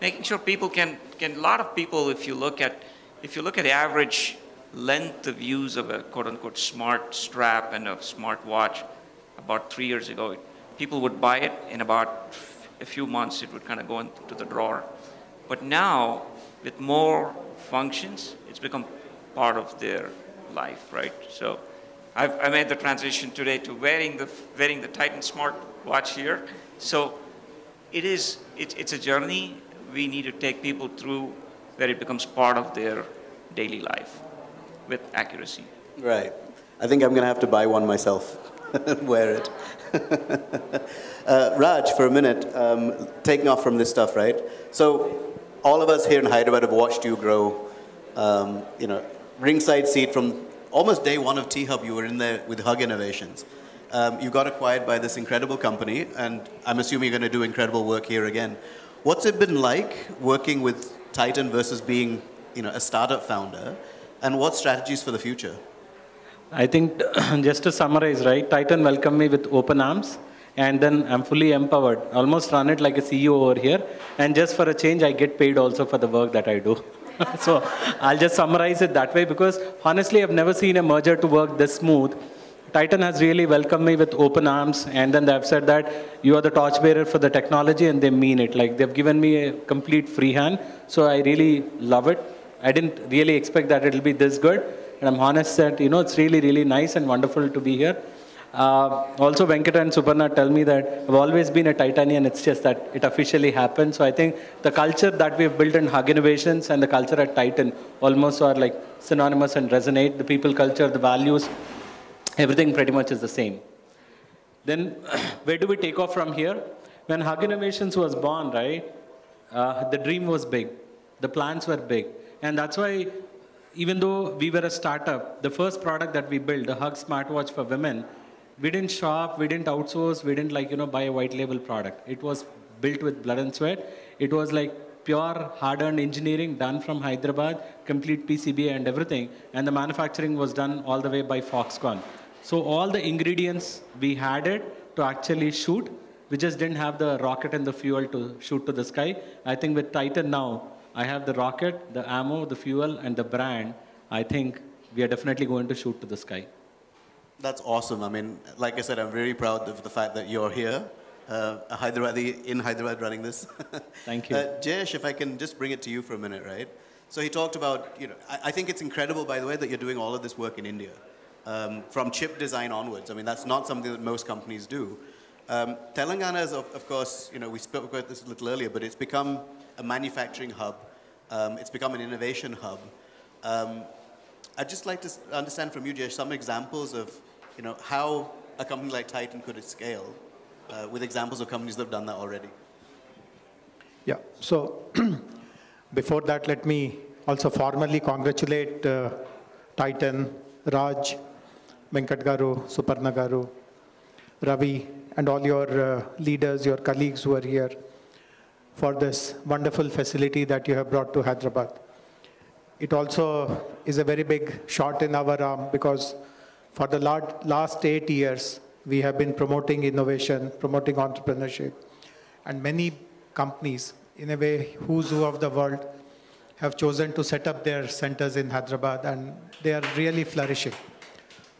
making sure people can, a lot of people, if you look at the average length of use of a quote-unquote smart strap and a smart watch, about 3 years ago, people would buy it, in about a few months it would kind of go into the drawer. But now, with more functions, it's become part of their life, right? So I made the transition today to wearing the Titan Smart Watch here. So it's a journey we need to take people through where it becomes part of their daily life with accuracy. Right. I think I'm going to have to buy one myself and wear it. Raj, for a minute, taking off from this stuff, right? So all of us here in Hyderabad have watched you grow. You know, ringside seat from almost day one of T-Hub, you were in there with Hug Innovations. You got acquired by this incredible company, and I'm assuming you're going to do incredible work here again. What's it been like working with Titan versus being, you know, a startup founder, and what strategies for the future? I think just to summarize, right, Titan welcomed me with open arms, and then I'm fully empowered, almost run it like a CEO over here, and just for a change, I get paid also for the work that I do. So I'll just summarize it that way, because honestly, I've never seen a merger to work this smooth. Titan has really welcomed me with open arms, and then they've said that you are the torchbearer for the technology, and they mean it. Like, they've given me a complete free hand, so I really love it. I didn't really expect that it'll be this good, and I'm honest that, you know, it's really, really nice and wonderful to be here. Also, Venkata and Suparna tell me that I've always been a Titanian, it's just that it officially happened. So I think the culture that we've built in Hug Innovations and the culture at Titan almost are like synonymous and resonate. The people culture, the values, everything pretty much is the same. Then where do we take off from here? When Hug Innovations was born, right, the dream was big. The plans were big. And that's why, even though we were a startup, the first product that we built, the Hug smartwatch for women, we didn't shop, we didn't outsource, we didn't, like, you know, buy a white label product. It was built with blood and sweat. It was like pure hard-earned engineering done from Hyderabad, complete PCBA and everything. And the manufacturing was done all the way by Foxconn. So all the ingredients, we had it to actually shoot. We just didn't have the rocket and the fuel to shoot to the sky. I think with Titan now, I have the rocket, the ammo, the fuel, and the brand. I think we are definitely going to shoot to the sky. That's awesome. I mean, like I said, I'm very proud of the fact that you're here, a Hyderabadi in Hyderabad running this. Thank you. Jayesh, if I can just bring it to you for a minute, right? So he talked about, you know, I think it's incredible, by the way, that you're doing all of this work in India. From chip design onwards. I mean, that's not something that most companies do. Telangana is, of course, you know, we spoke about this a little earlier, but it's become a manufacturing hub. It's become an innovation hub. I'd just like to understand from you, Jayesh, some examples of, you know, how a company like Titan could scale with examples of companies that have done that already. Yeah, so before that, let me also formally congratulate Titan, Raj, Venkat Garu, Suparna Garu, Ravi, and all your leaders, your colleagues who are here for this wonderful facility that you have brought to Hyderabad. It also is a very big shot in our arm, because for the last 8 years, we have been promoting innovation, promoting entrepreneurship, and many companies, in a way, who's who of the world, have chosen to set up their centers in Hyderabad, and they are really flourishing.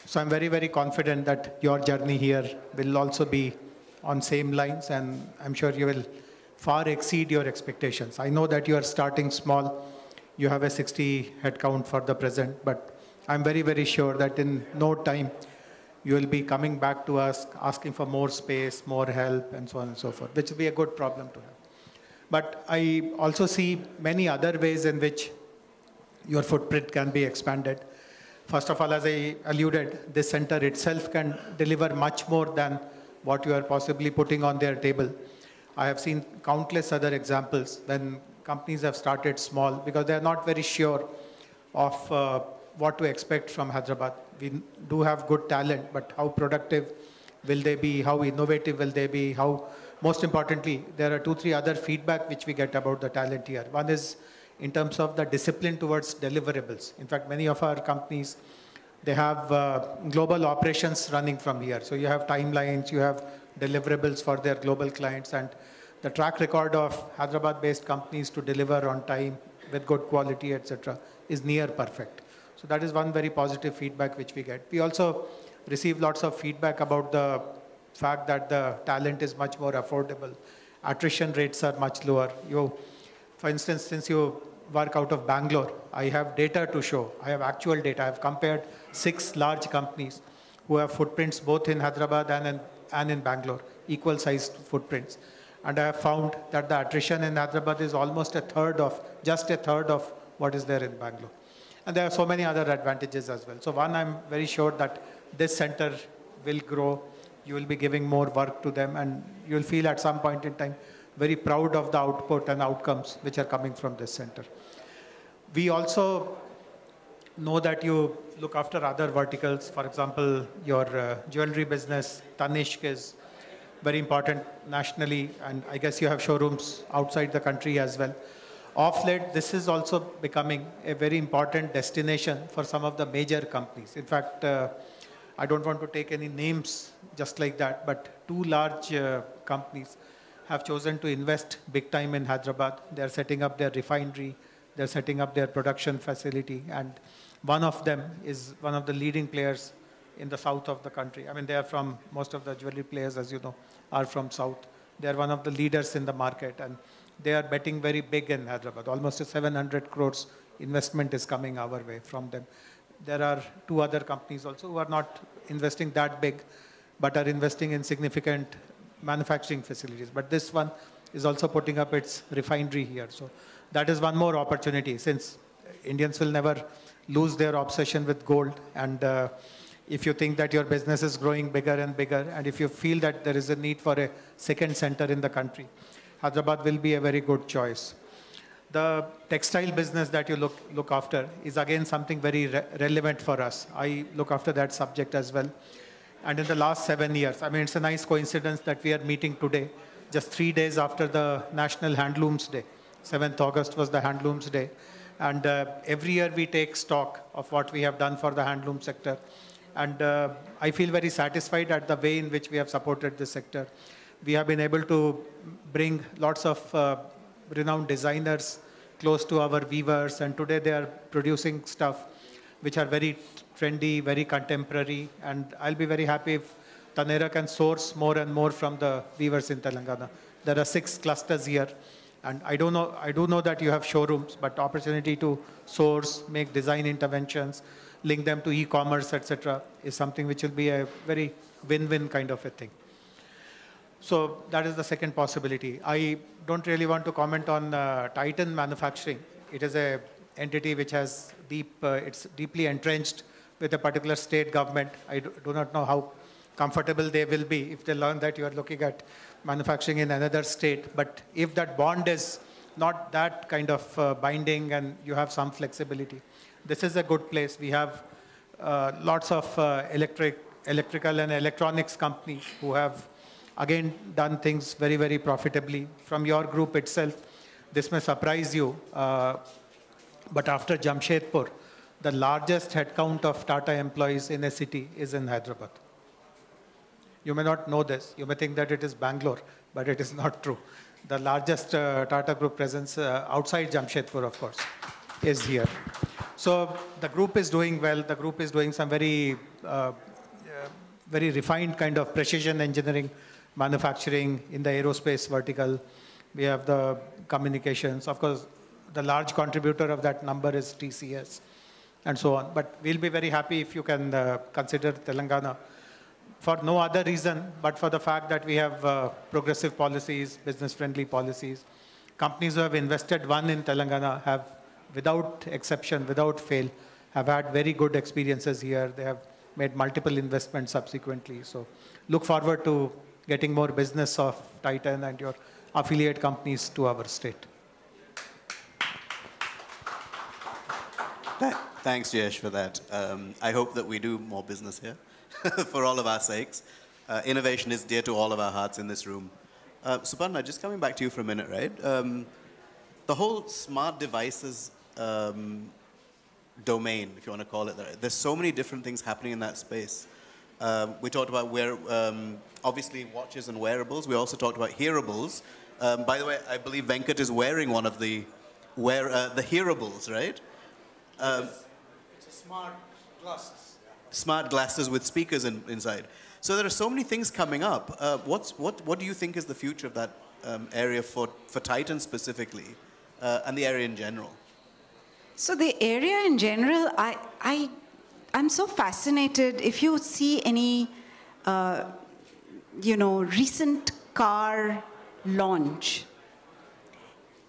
So I'm very, very confident that your journey here will also be on same lines, and I'm sure you will far exceed your expectations. I know that you are starting small. You have a 60 head count for the present, but I'm very, very sure that in no time, you will be coming back to us, asking for more space, more help, and so on and so forth, which will be a good problem to have. But I also see many other ways in which your footprint can be expanded. First of all, as I alluded, this center itself can deliver much more than what you are possibly putting on their table. I have seen countless other examples when companies have started small because they are not very sure of what to expect from Hyderabad. We do have good talent, but how productive will they be? How innovative will they be? How, most importantly, there are 2-3 other feedback which we get about the talent here. One is in terms of the discipline towards deliverables. In fact, many of our companies, they have global operations running from here. So you have timelines, you have deliverables for their global clients, and the track record of Hyderabad-based companies to deliver on time with good quality, etc., is near perfect. So that is one very positive feedback which we get. We also receive lots of feedback about the fact that the talent is much more affordable. Attrition rates are much lower. For instance, since you work out of Bangalore, I have data to show. I have actual data. I have compared 6 large companies who have footprints both in Hyderabad and in Bangalore, equal sized footprints. And I have found that the attrition in Hyderabad is almost just a third of what is there in Bangalore. And there are so many other advantages as well. So one, I'm very sure that this center will grow. You will be giving more work to them, and you'll feel at some point in time very proud of the output and outcomes which are coming from this center. We also know that you look after other verticals. For example, your jewelry business, Tanishq, is very important nationally, and I guess you have showrooms outside the country as well. Of late, this is also becoming a very important destination for some of the major companies. In fact, I don't want to take any names just like that, but two large companies have chosen to invest big time in Hyderabad. They're setting up their refinery, they're setting up their production facility, and one of them is one of the leading players in the south of the country. I mean, they are from, most of the jewelry players, as you know, are from south. They are one of the leaders in the market, and they are betting very big in Hyderabad. Almost a 700 crores investment is coming our way from them. There are two other companies also who are not investing that big, but are investing in significant manufacturing facilities. But this one is also putting up its refinery here. So that is one more opportunity, since Indians will never lose their obsession with gold. And if you think that your business is growing bigger and bigger, and if you feel that there is a need for a second center in the country, Hyderabad will be a very good choice. The textile business that you look after is again something very relevant for us. I look after that subject as well. And in the last 7 years, I mean, it's a nice coincidence that we are meeting today, just 3 days after the National Handlooms Day. 7th August was the Handlooms Day. And every year we take stock of what we have done for the handloom sector. And I feel very satisfied at the way in which we have supported this sector. We have been able to bring lots of renowned designers close to our weavers, and today they are producing stuff which are very trendy, very contemporary, and I'll be very happy if Taneira can source more and more from the weavers in Telangana. There are 6 clusters here, and I do know that you have showrooms, but opportunity to source, make design interventions, link them to e-commerce, etc., is something which will be a very win-win kind of a thing. So that is the second possibility. I don't really want to comment on Titan Manufacturing. It is an entity which has it's deeply entrenched with a particular state government. I do not know how comfortable they will be if they learn that you are looking at manufacturing in another state. But if that bond is not that kind of binding and you have some flexibility, this is a good place. We have lots of electrical and electronics companies who have again done things very, very profitably. From your group itself, this may surprise you, but after Jamshedpur, the largest headcount of Tata employees in a city is in Hyderabad. You may not know this. You may think that it is Bangalore, but it is not true. The largest Tata Group presence outside Jamshedpur, of course, is here. So the group is doing well. The group is doing some very, very refined kind of precision engineering manufacturing in the aerospace vertical. We have the communications. Of course, the large contributor of that number is TCS and so on. But we'll be very happy if you can consider Telangana for no other reason, but for the fact that we have progressive policies, business-friendly policies. Companies who have invested in Telangana have, without exception, without fail, have had very good experiences here. They have made multiple investments subsequently. So look forward to getting more business of Titan and your affiliate companies to our state. Thanks, Jayesh, for that. I hope that we do more business here for all of our sakes. Innovation is dear to all of our hearts in this room. Suparna, just coming back to you for a minute, right? The whole smart devices domain, if you want to call it that, there's so many different things happening in that space. We talked about obviously watches and wearables. We also talked about hearables. By the way, I believe Venkat is wearing one of the hearables, right? It's a smart glasses. Smart glasses with speakers inside. So there are so many things coming up. What do you think is the future of that area for Titan specifically, and the area in general? So the area in general, I'm so fascinated. If you see any, recent car launch,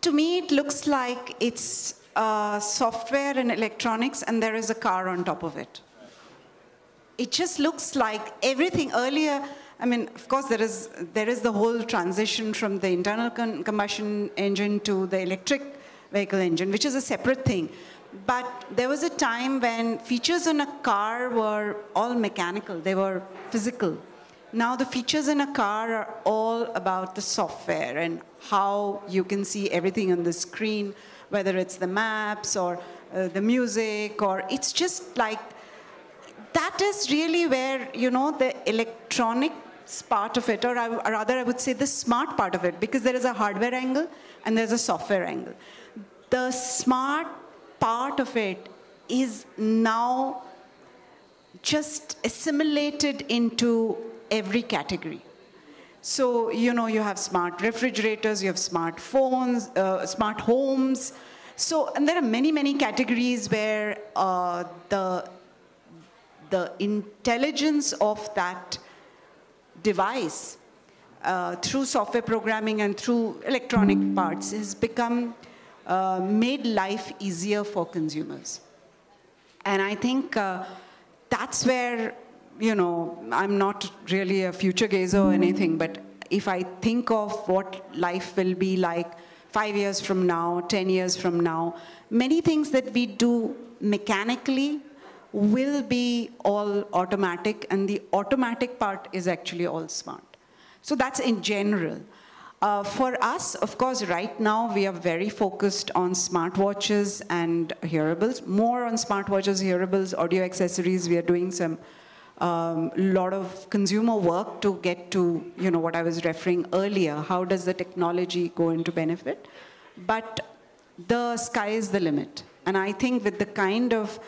to me it looks like it's software and electronics, and there is a car on top of it. It just looks like everything. Earlier, I mean, of course, there is the whole transition from the internal combustion engine to the electric vehicle engine, which is a separate thing. But there was a time when features in a car were all mechanical, they were physical. Now the features in a car are all about the software and how you can see everything on the screen, whether it's the maps or the music, or it's just like, that is really where, you know, the electronics part of it, or rather I would say the smart part of it, because there is a hardware angle and there's a software angle. The smart part of it is now just assimilated into every category. So, you know, you have smart refrigerators, you have smartphones, smart homes. So, and there are many, many categories where the intelligence of that device through software programming and through electronic parts has become made life easier for consumers. And I think that's where, you know, I'm not really a future gazer or anything, but if I think of what life will be like 5 years from now, 10 years from now, many things that we do mechanically will be all automatic, and the automatic part is actually all smart. So that's in general. For us, of course, right now we are very focused on smartwatches and hearables, more on smartwatches, hearables, audio accessories. We are doing some lot of consumer work to get to, you know, what I was referring earlier. How does the technology go into benefit? But the sky is the limit. And I think with the kind of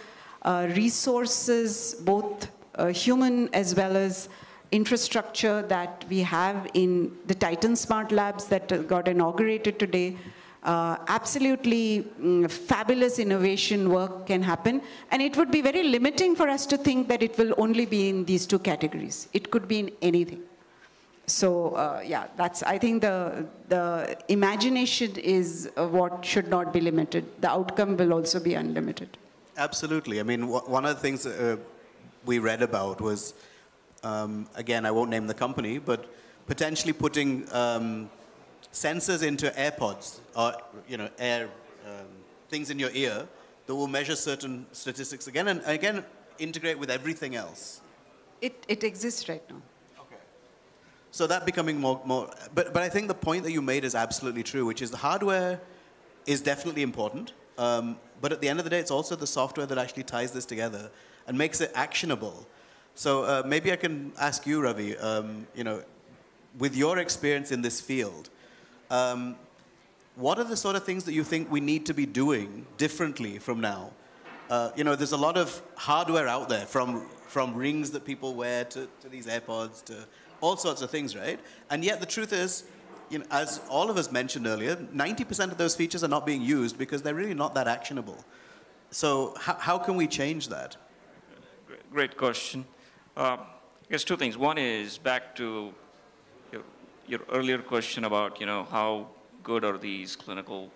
resources, both human as well as infrastructure that we have in the Titan Smart Labs that got inaugurated today, absolutely fabulous innovation work can happen. And it would be very limiting for us to think that it will only be in these two categories. It could be in anything. So yeah, that's, I think the imagination is what should not be limited. The outcome will also be unlimited. Absolutely. I mean, one of the things we read about was, again, I won't name the company, but potentially putting sensors into AirPods, or, you know, things in your ear that will measure certain statistics again, and again, integrate with everything else. It exists right now. Okay. So that becoming more, but I think the point that you made is absolutely true, which is the hardware is definitely important, but at the end of the day, it's also the software that actually ties this together and makes it actionable. So maybe I can ask you, Ravi, you know, with your experience in this field, what are the sort of things that you think we need to be doing differently from now? You know, there's a lot of hardware out there, from rings that people wear to these AirPods to all sorts of things, right? And yet the truth is, you know, as all of us mentioned earlier, 90% of those features are not being used because they're really not that actionable. So how can we change that? Great question. I guess two things. One is back to your earlier question about, you know, how good are these clinical,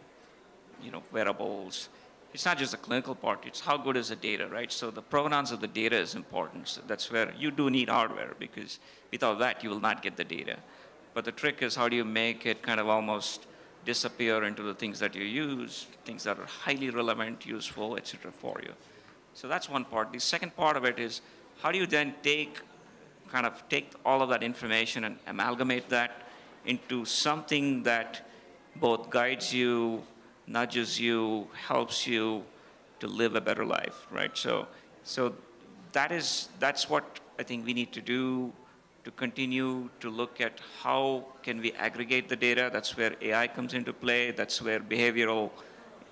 you know, wearables. It's not just the clinical part, it's how good is the data, right? So the provenance of the data is important. So that's where you do need hardware, because without that, you will not get the data. But the trick is, how do you make it kind of almost disappear into the things that you use, things that are highly relevant, useful, et cetera, for you. So that's one part. The second part of it is, how do you then take all of that information and amalgamate that into something that both guides you, nudges you, helps you to live a better life, right? So that's what I think we need to do, to continue to look at how can we aggregate the data. That's where AI comes into play. That's where behavioral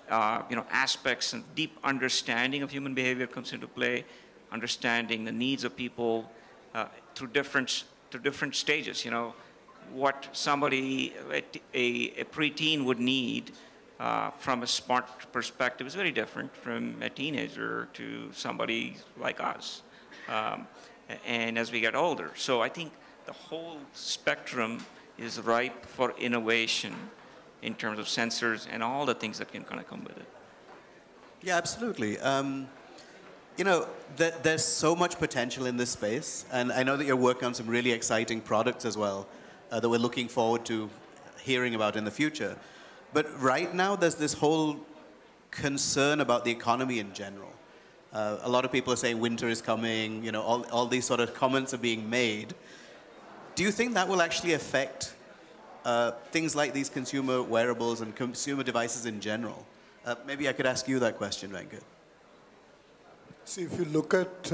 aspects and deep understanding of human behavior comes into play, understanding the needs of people through different stages. You know, what somebody, a preteen would need from a smart perspective is very different from a teenager to somebody like us. And as we get older. So I think the whole spectrum is ripe for innovation in terms of sensors and all the things that can kind of come with it. Yeah, absolutely. You know, there's so much potential in this space, and I know that you're working on some really exciting products as well that we're looking forward to hearing about in the future. But right now, there's this whole concern about the economy in general. A lot of people are saying winter is coming, you know, all these sort of comments are being made. Do you think that will actually affect things like these consumer wearables and consumer devices in general? Maybe I could ask you that question, Venkat. See, if you look at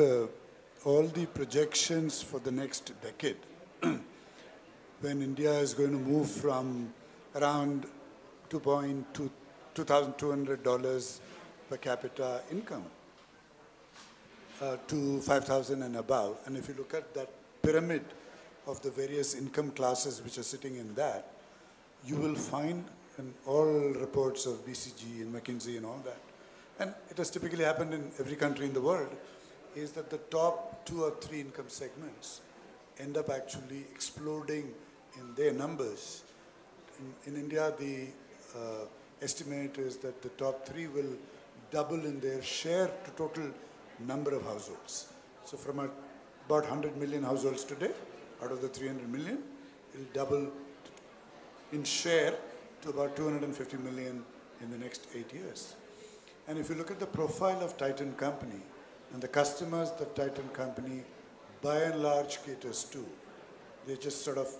all the projections for the next decade, when India is going to move from around $2,200 per capita income to $5,000 and above, and if you look at that pyramid of the various income classes which are sitting in that, you will find in all reports of BCG and McKinsey and all that, and it has typically happened in every country in the world, is that the top 2 or 3 income segments end up actually exploding in their numbers. In India, the estimate is that the top 3 will double in their share to total number of households. So from about 100 million households today, out of the 300 million, it will double in share to about 250 million in the next 8 years. And if you look at the profile of Titan Company and the customers that Titan Company by and large caters to, they're just sort of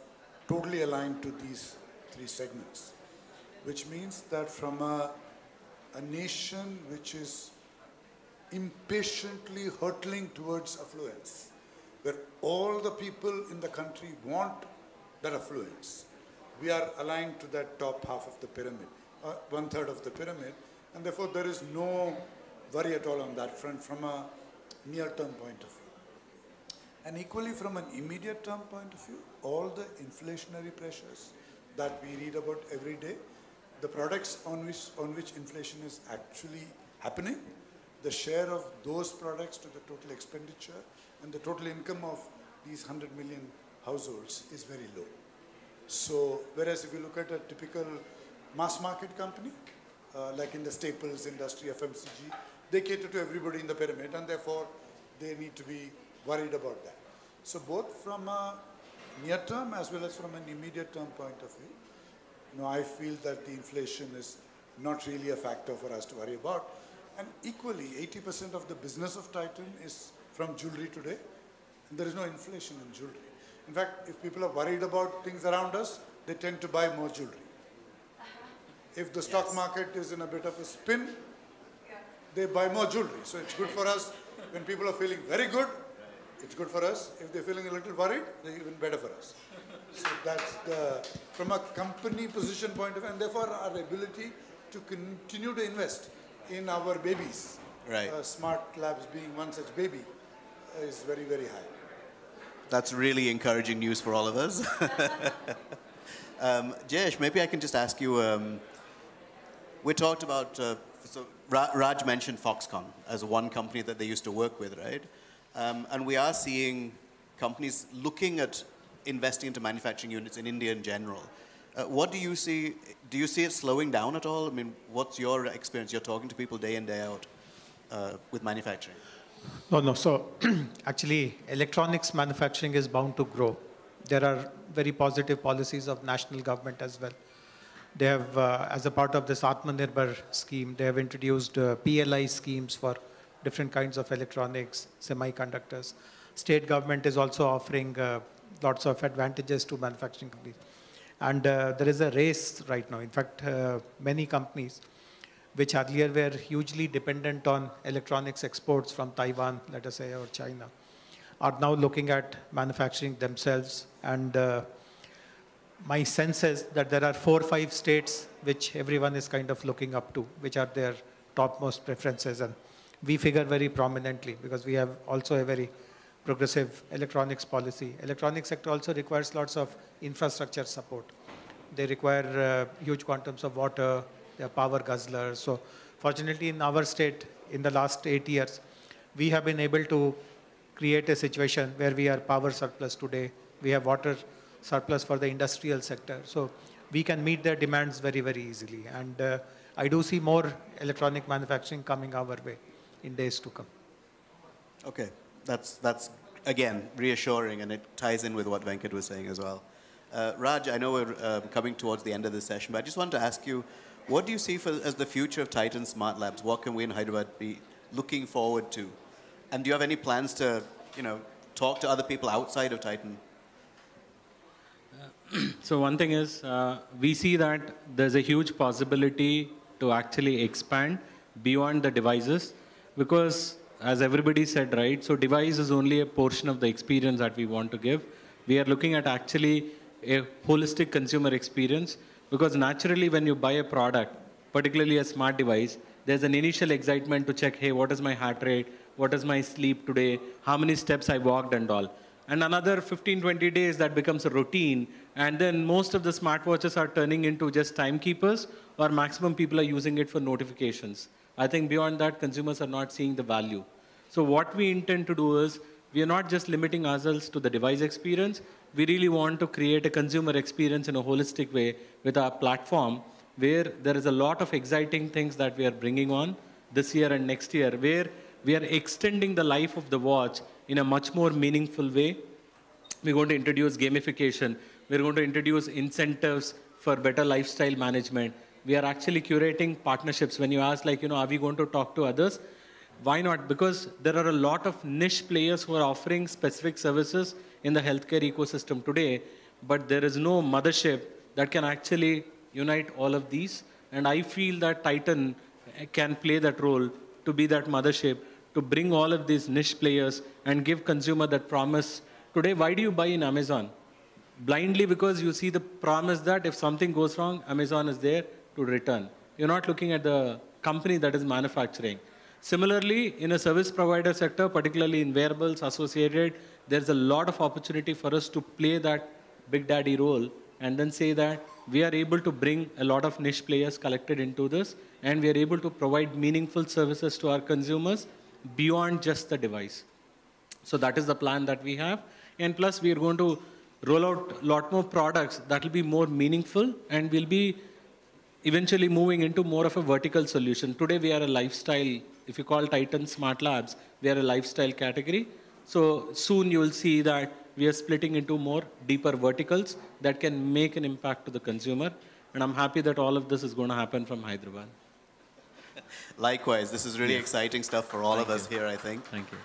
totally aligned to these 3 segments, which means that from a nation which is impatiently hurtling towards affluence, where all the people in the country want that affluence, we are aligned to that top half of the pyramid, 1/3 of the pyramid, and therefore there is no worry at all on that front from a near-term point of view. And equally from an immediate-term point of view, all the inflationary pressures that we read about every day, the products on which inflation is actually happening, the share of those products to the total expenditure and the total income of these 100 million households is very low. So, whereas if you look at a typical mass market company, like in the staples industry, FMCG, they cater to everybody in the pyramid, and therefore they need to be worried about that. So both from a near-term as well as from an immediate-term point of view, you know, I feel that the inflation is not really a factor for us to worry about. And equally, 80% of the business of Titan is from jewelry today, and there is no inflation in jewelry. In fact, if people are worried about things around us, they tend to buy more jewelry. If the stock market is in a bit of a spin, they buy more jewelry. So it's good for us when people are feeling very good. It's good for us. If they're feeling a little worried, they're even better for us. So that's from a company position point of view, and therefore our ability to continue to invest in our babies, right. SmartLabs being one such baby, is very, very high. That's really encouraging news for all of us. Jayesh, maybe I can just ask you, we talked about, so Raj mentioned Foxconn as one company that they used to work with, right? And we are seeing companies looking at investing into manufacturing units in India in general. What do you see? Do you see it slowing down at all? I mean, what's your experience? You're talking to people day in, day out with manufacturing. No. So actually, electronics manufacturing is bound to grow. There are very positive policies of national government as well. They have, as a part of this Atmanirbhar scheme, they have introduced PLI schemes for different kinds of electronics, semiconductors. State government is also offering lots of advantages to manufacturing companies. And there is a race right now. In fact, many companies which earlier were hugely dependent on electronics exports from Taiwan, let us say, or China, are now looking at manufacturing themselves. And my sense is that there are 4 or 5 states which everyone is kind of looking up to, which are their topmost preferences. And we figure very prominently because we have also a very progressive electronics policy. Electronics sector also requires lots of infrastructure support. They require huge quantums of water, they are power guzzlers. So fortunately in our state, in the last 8 years, we have been able to create a situation where we are power surplus today. We have water surplus for the industrial sector. So we can meet their demands very, very easily. And I do see more electronic manufacturing coming our way in days to come. Okay, that's again reassuring, and it ties in with what Venkat was saying as well. Raj, I know we're coming towards the end of this session, but I just wanted to ask you, what do you see as the future of Titan Smart Labs? What can we in Hyderabad be looking forward to? And do you have any plans to, talk to other people outside of Titan? So one thing is, we see that there's a huge possibility to actually expand beyond the devices, because as everybody said, right, so device is only a portion of the experience that we want to give. We are looking at actually a holistic consumer experience, because naturally when you buy a product, particularly a smart device, there's an initial excitement to check, hey, what is my heart rate? What is my sleep today? How many steps I walked and all. And another 15, 20 days, that becomes a routine. And then most of the smartwatches are turning into just timekeepers, or maximum people are using it for notifications. I think beyond that, consumers are not seeing the value. So what we intend to do is, we are not just limiting ourselves to the device experience. We really want to create a consumer experience in a holistic way with our platform, where there is a lot of exciting things that we are bringing on this year and next year, where we are extending the life of the watch in a much more meaningful way. We're going to introduce gamification. We're going to introduce incentives for better lifestyle management. We are actually curating partnerships. When you ask, like, are we going to talk to others? Why not? Because there are a lot of niche players who are offering specific services in the healthcare ecosystem today, but there is no mothership that can actually unite all of these. And I feel that Titan can play that role to be that mothership, to bring all of these niche players and give consumer that promise. Today, why do you buy in Amazon? Blindly because you see the promise that if something goes wrong, Amazon is there to return. You're not looking at the company that is manufacturing. Similarly, in a service provider sector, particularly in wearables associated, there's a lot of opportunity for us to play that big daddy role and then say that we are able to bring a lot of niche players collected into this, and we are able to provide meaningful services to our consumers beyond just the device. So that is the plan that we have. And plus, we are going to roll out a lot more products that will be more meaningful, and we'll be eventually moving into more of a vertical solution. Today, we are a lifestyle. If you call Titan Smart Labs, we are a lifestyle category. So soon you will see that we are splitting into more deeper verticals that can make an impact to the consumer. And I'm happy that all of this is going to happen from Hyderabad. Likewise, this is really exciting stuff for all of us here, I think. Thank you.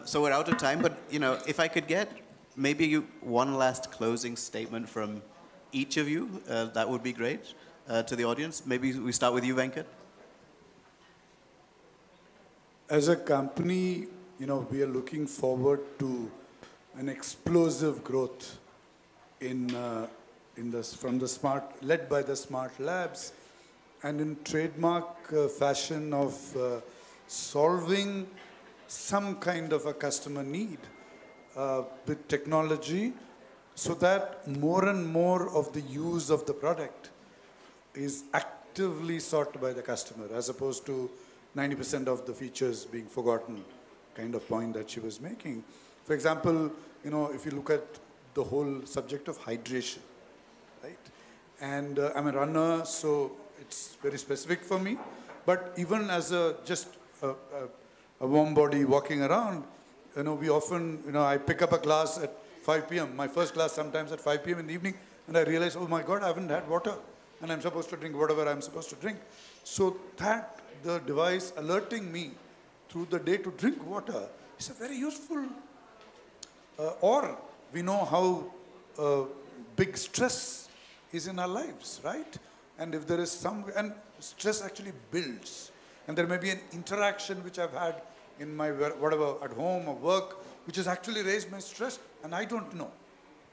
So we're out of time, but if I could get maybe one last closing statement from each of you, that would be great to the audience. Maybe we start with you, Venkat. As a company, we are looking forward to an explosive growth from the led by the Smart Labs, and in trademark fashion of solving some kind of a customer need with technology, so that more and more of the use of the product is actively sought by the customer, as opposed to 90% of the features being forgotten kind of point that she was making. For example, if you look at the whole subject of hydration, right? And I'm a runner, so it's very specific for me. But even as just a warm body walking around, we often, I pick up a class at 5 p.m. My first class sometimes at 5 p.m. in the evening, and I realize, oh my God, I haven't had water, and I'm supposed to drink whatever I'm supposed to drink. So that the device alerting me through the day to drink water is a very useful. Or we know how big stress is in our lives, right? And if there is and stress actually builds. And there may be an interaction which I've had in my whatever, at home or work, which has actually raised my stress, and I don't know.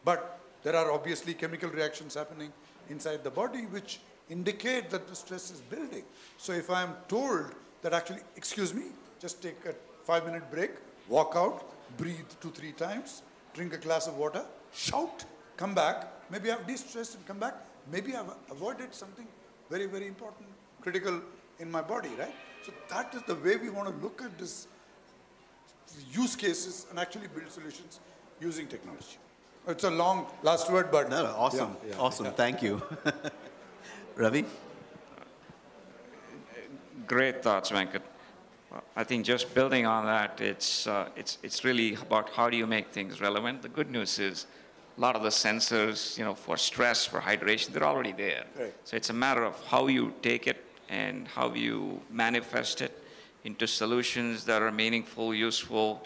But there are obviously chemical reactions happening inside the body which indicate that the stress is building. So if I'm told that actually, excuse me, just take a 5-minute break, walk out, breathe 2-3 times, drink a glass of water, shout, come back, maybe I've de-stressed and come back, maybe I've avoided something very, very important, critical in my body, right? So that is the way we want to look at this use cases and actually build solutions using technology. It's a long last word, but... No, awesome, awesome, thank you. Ravi? Great thoughts, Venkat. I think just building on that, it's really about how do you make things relevant. The good news is a lot of the sensors, for stress, for hydration, they're already there. Right. So it's a matter of how you take it and how you manifest it into solutions that are meaningful, useful.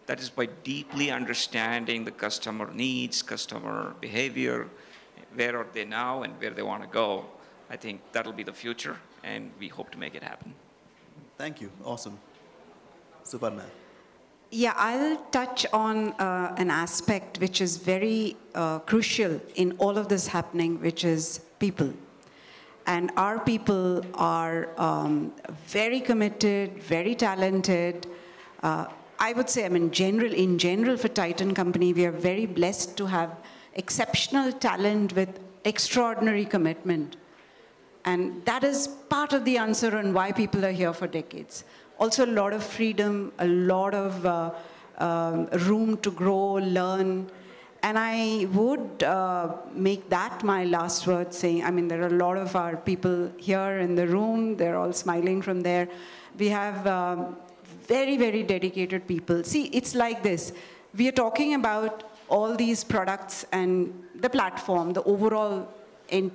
That is by deeply understanding the customer needs, customer behavior, where are they now and where they want to go. I think that'll be the future, and we hope to make it happen. Thank you. Awesome. Suparna. Yeah, I'll touch on an aspect which is very crucial in all of this happening, which is people. And our people are very committed, very talented. I would say, in general for Titan Company, we are very blessed to have exceptional talent with extraordinary commitment. And that is part of the answer on why people are here for decades. Also a lot of freedom, a lot of room to grow, learn. And I would make that my last word, saying, there are a lot of our people here in the room. They're all smiling from there. We have very, very dedicated people. See, it's like this. We are talking about all these products and the platform, the overall, the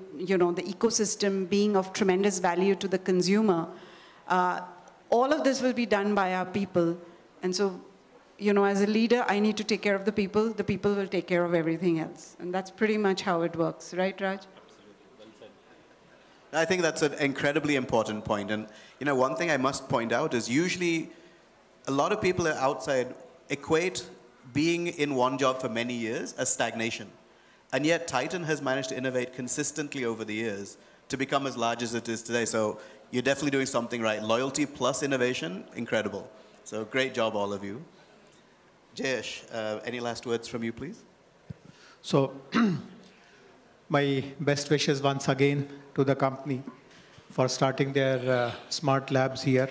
ecosystem being of tremendous value to the consumer. All of this will be done by our people. And so, as a leader, I need to take care of the people will take care of everything else. And that's pretty much how it works. Right, Raj? I think that's an incredibly important point. And, one thing I must point out is usually a lot of people outside equate being in one job for many years as stagnation. And yet Titan has managed to innovate consistently over the years to become as large as it is today. So you're definitely doing something right. Loyalty plus innovation, incredible. So great job, all of you. Jayesh, any last words from you, please? So my best wishes once again to the company for starting their smart labs here.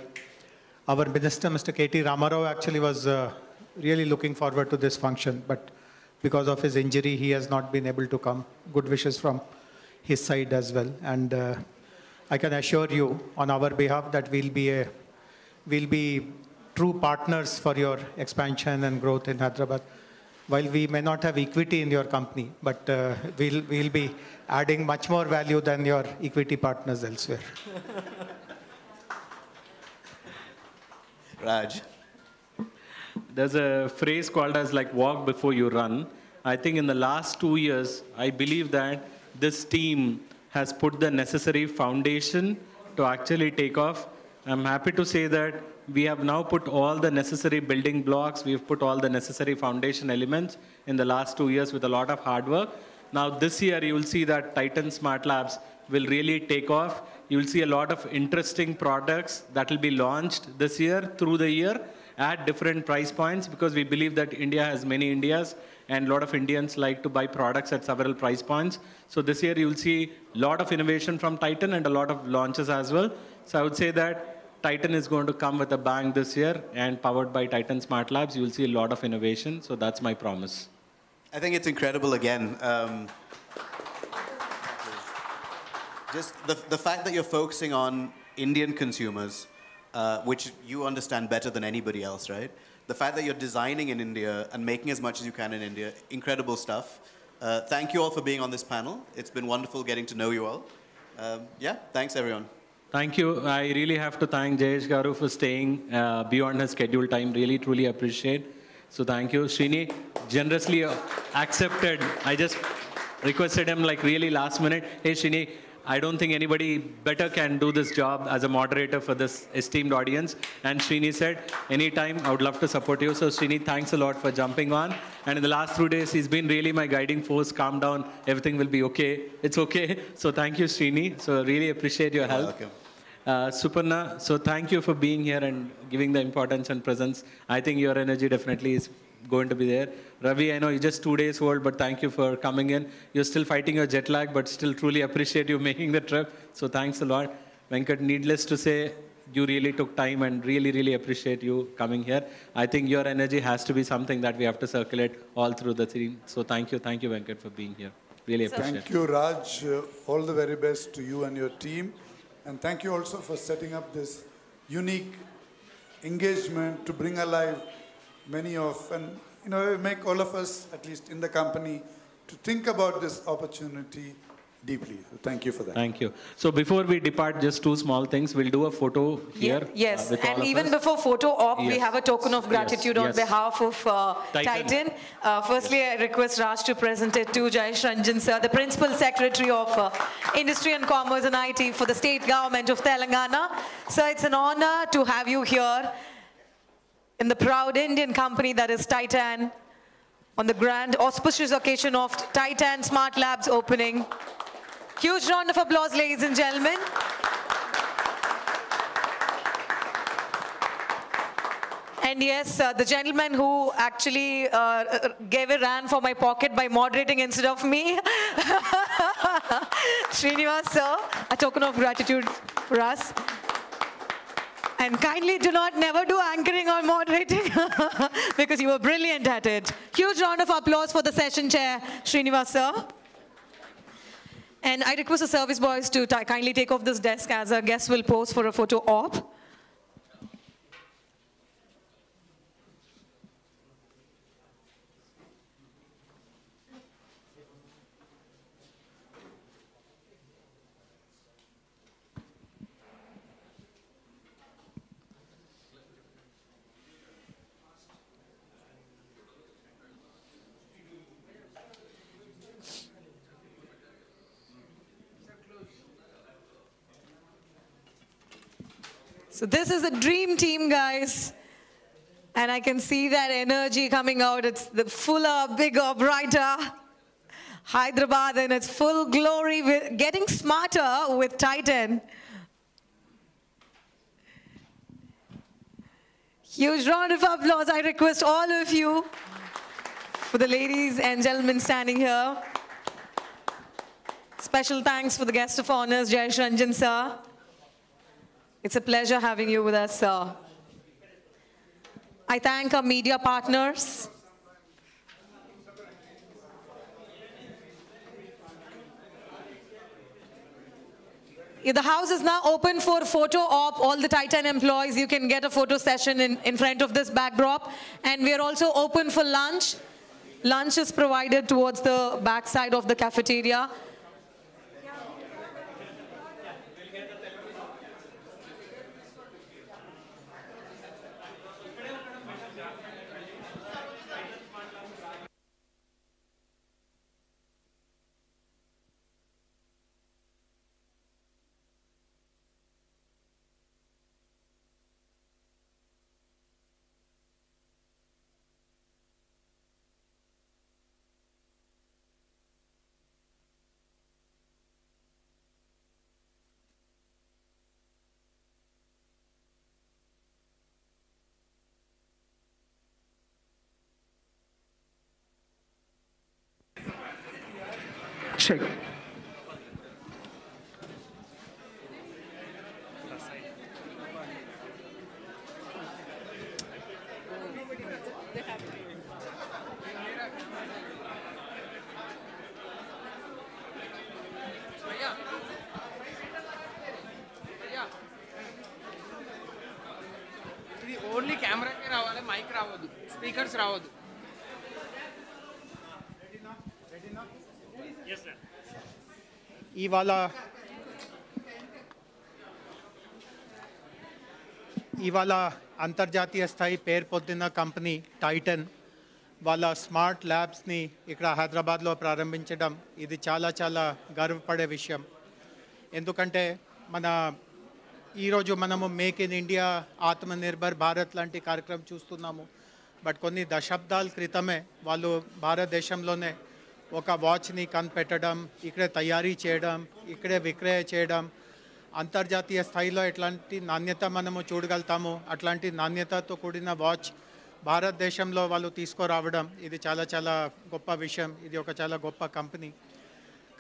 Our minister, Mr. K.T. Ramarao, actually was really looking forward to this function, but because of his injury, he has not been able to come. Good wishes from his side as well. And I can assure you on our behalf that we'll be true partners for your expansion and growth in Hyderabad. While we may not have equity in your company, but we'll be adding much more value than your equity partners elsewhere. Raj. There's a phrase called as walk before you run. I think in the last 2 years, I believe that this team has put the necessary foundation to actually take off. I'm happy to say that we have now put all the necessary building blocks. We've put all the necessary foundation elements in the last 2 years with a lot of hard work. Now this year, you will see that Titan Smart Labs will really take off. You will see a lot of interesting products that will be launched this year, through the year, at different price points, because we believe that India has many Indias and a lot of Indians like to buy products at several price points. So this year you will see a lot of innovation from Titan and a lot of launches as well. So I would say that Titan is going to come with a bang this year, and powered by Titan Smart Labs, you will see a lot of innovation. So that's my promise. I think it's incredible again. Just the fact that you're focusing on Indian consumers, which you understand better than anybody else, right? The fact that you're designing in India and making as much as you can in India, incredible stuff. Thank you all for being on this panel. It's been wonderful getting to know you all. Yeah, thanks everyone. Thank you. I really have to thank Jayesh Garu for staying beyond his scheduled time. Really, truly appreciate. So thank you. Srini generously accepted. I just requested him really last minute. Hey Srini, I don't think anybody better can do this job as a moderator for this esteemed audience. And Srini said, anytime, I would love to support you. So Srini, thanks a lot for jumping on. And in the last 2 days, he's been really my guiding force. Calm down. Everything will be okay. It's okay. So thank you, Srini. So really appreciate your help. Welcome. Suparna, so thank you for being here and giving the importance and presence. I think your energy definitely is going to be there. Ravi, I know you're just 2 days old, but thank you for coming in. You're still fighting your jet lag, but still truly appreciate you making the trip. So thanks a lot. Venkat, needless to say, you really took time and really, really appreciate you coming here. I think your energy has to be something that we have to circulate all through the team. So thank you, Venkat, for being here. Really appreciate it. Thank you, Raj. All the very best to you and your team. And thank you also for setting up this unique engagement to bring alive many of, and make all of us, at least in the company, to think about this opportunity deeply. Thank you for that. Thank you. So before we depart, just two small things. We'll do a photo here. Yes, with all and of even us. before photo op, we Yes. have a token of gratitude on Yes. behalf of Titan. Firstly, I request Raj to present it to Jayesh Ranjan sir, the Principal Secretary of Industry and Commerce and IT for the State Government of Telangana. Sir, it's an honor to have you here in the proud Indian company that is Titan on the grand auspicious occasion of Titan Smart Labs opening. Huge round of applause, ladies and gentlemen. And yes, the gentleman who actually gave a ran for my pocket by moderating instead of me, Srinivas sir, a token of gratitude for us. And kindly do not never do anchoring or moderating because you were brilliant at it. Huge round of applause for the session chair, Srinivas sir. And I request the service boys to kindly take off this desk as our guests will pose for a photo op. So this is a dream team, guys. And I can see that energy coming out. It's the fuller, bigger, brighter Hyderabad in its full glory. We're getting smarter with Titan. Huge round of applause. I request all of you, for the ladies and gentlemen standing here. Special thanks for the guest of honors, Jayesh Ranjan sir. It's a pleasure having you with us, sir. I thank our media partners. The house is now open for photo op. All the Titan employees, you can get a photo session in front of this backdrop. And we are also open for lunch. Lunch is provided towards the back side of the cafeteria. Check. ఇది only కెమెరాకే రావాలి, mic రావద్దు, speakers రావద్దు. ఇవాళ అంతర్జాతీయ స్థాయి పేరు పొందిన company Titan వాళ్ళ స్మార్ట్ ల్యాబ్స్ని ఇక్కడ హైదరాబాద్లో ప్రారంభించడం ఇది చాలా చాలా గర్వపడే విషయం. ఎందుకంటే ఈరోజు మనము make in India, Atmanirbhar Bharat లాంటి కార్యక్రమం చూస్తున్నాము. బట్ కొన్ని దశాబ్దాల క్రితమే వాళ్ళు భారతదేశంలోనే ఒక వాచ్ని కనిపెట్టడం, ఇక్కడే తయారీ చేయడం, ఇక్కడే విక్రయ చేయడం, అంతర్జాతీయ స్థాయిలో ఎట్లాంటి నాణ్యత మనము చూడగలుగుతాము అట్లాంటి నాణ్యతతో కూడిన వాచ్ భారతదేశంలో వాళ్ళు తీసుకురావడం ఇది చాలా చాలా గొప్ప విషయం. ఇది ఒక చాలా గొప్ప కంపెనీ.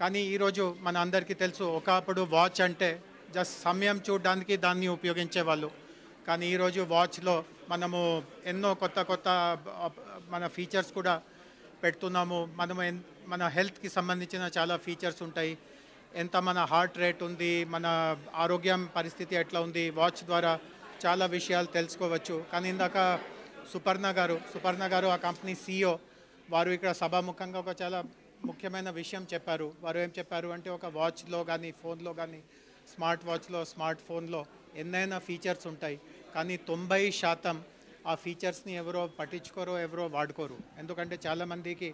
కానీ ఈరోజు మన అందరికీ తెలుసు, ఒకప్పుడు వాచ్ అంటే జస్ట్ సమయం చూడడానికి దాన్ని ఉపయోగించేవాళ్ళు. కానీ ఈరోజు వాచ్లో మనము ఎన్నో కొత్త కొత్త మన ఫీచర్స్ కూడా పెడుతున్నాము. మన హెల్త్కి సంబంధించిన చాలా ఫీచర్స్ ఉంటాయి. ఎంత మన హార్ట్ రేట్ ఉంది, మన ఆరోగ్యం పరిస్థితి ఎట్లా ఉంది, వాచ్ ద్వారా చాలా విషయాలు తెలుసుకోవచ్చు. కానీ ఇందాక సుపర్ణ గారు ఆ కంపెనీ CEO వారు ఇక్కడ సభాముఖంగా ఒక చాలా ముఖ్యమైన విషయం చెప్పారు. వారు ఏం చెప్పారు అంటే ఒక వాచ్లో కానీ ఫోన్లో కానీ స్మార్ట్ వాచ్లో స్మార్ట్ ఫోన్లో ఎన్నైనా ఫీచర్స్ ఉంటాయి, కానీ 90% ఆ ఫీచర్స్ని ఎవరో పట్టించుకోరో ఎవరో వాడుకోరు. ఎందుకంటే చాలామందికి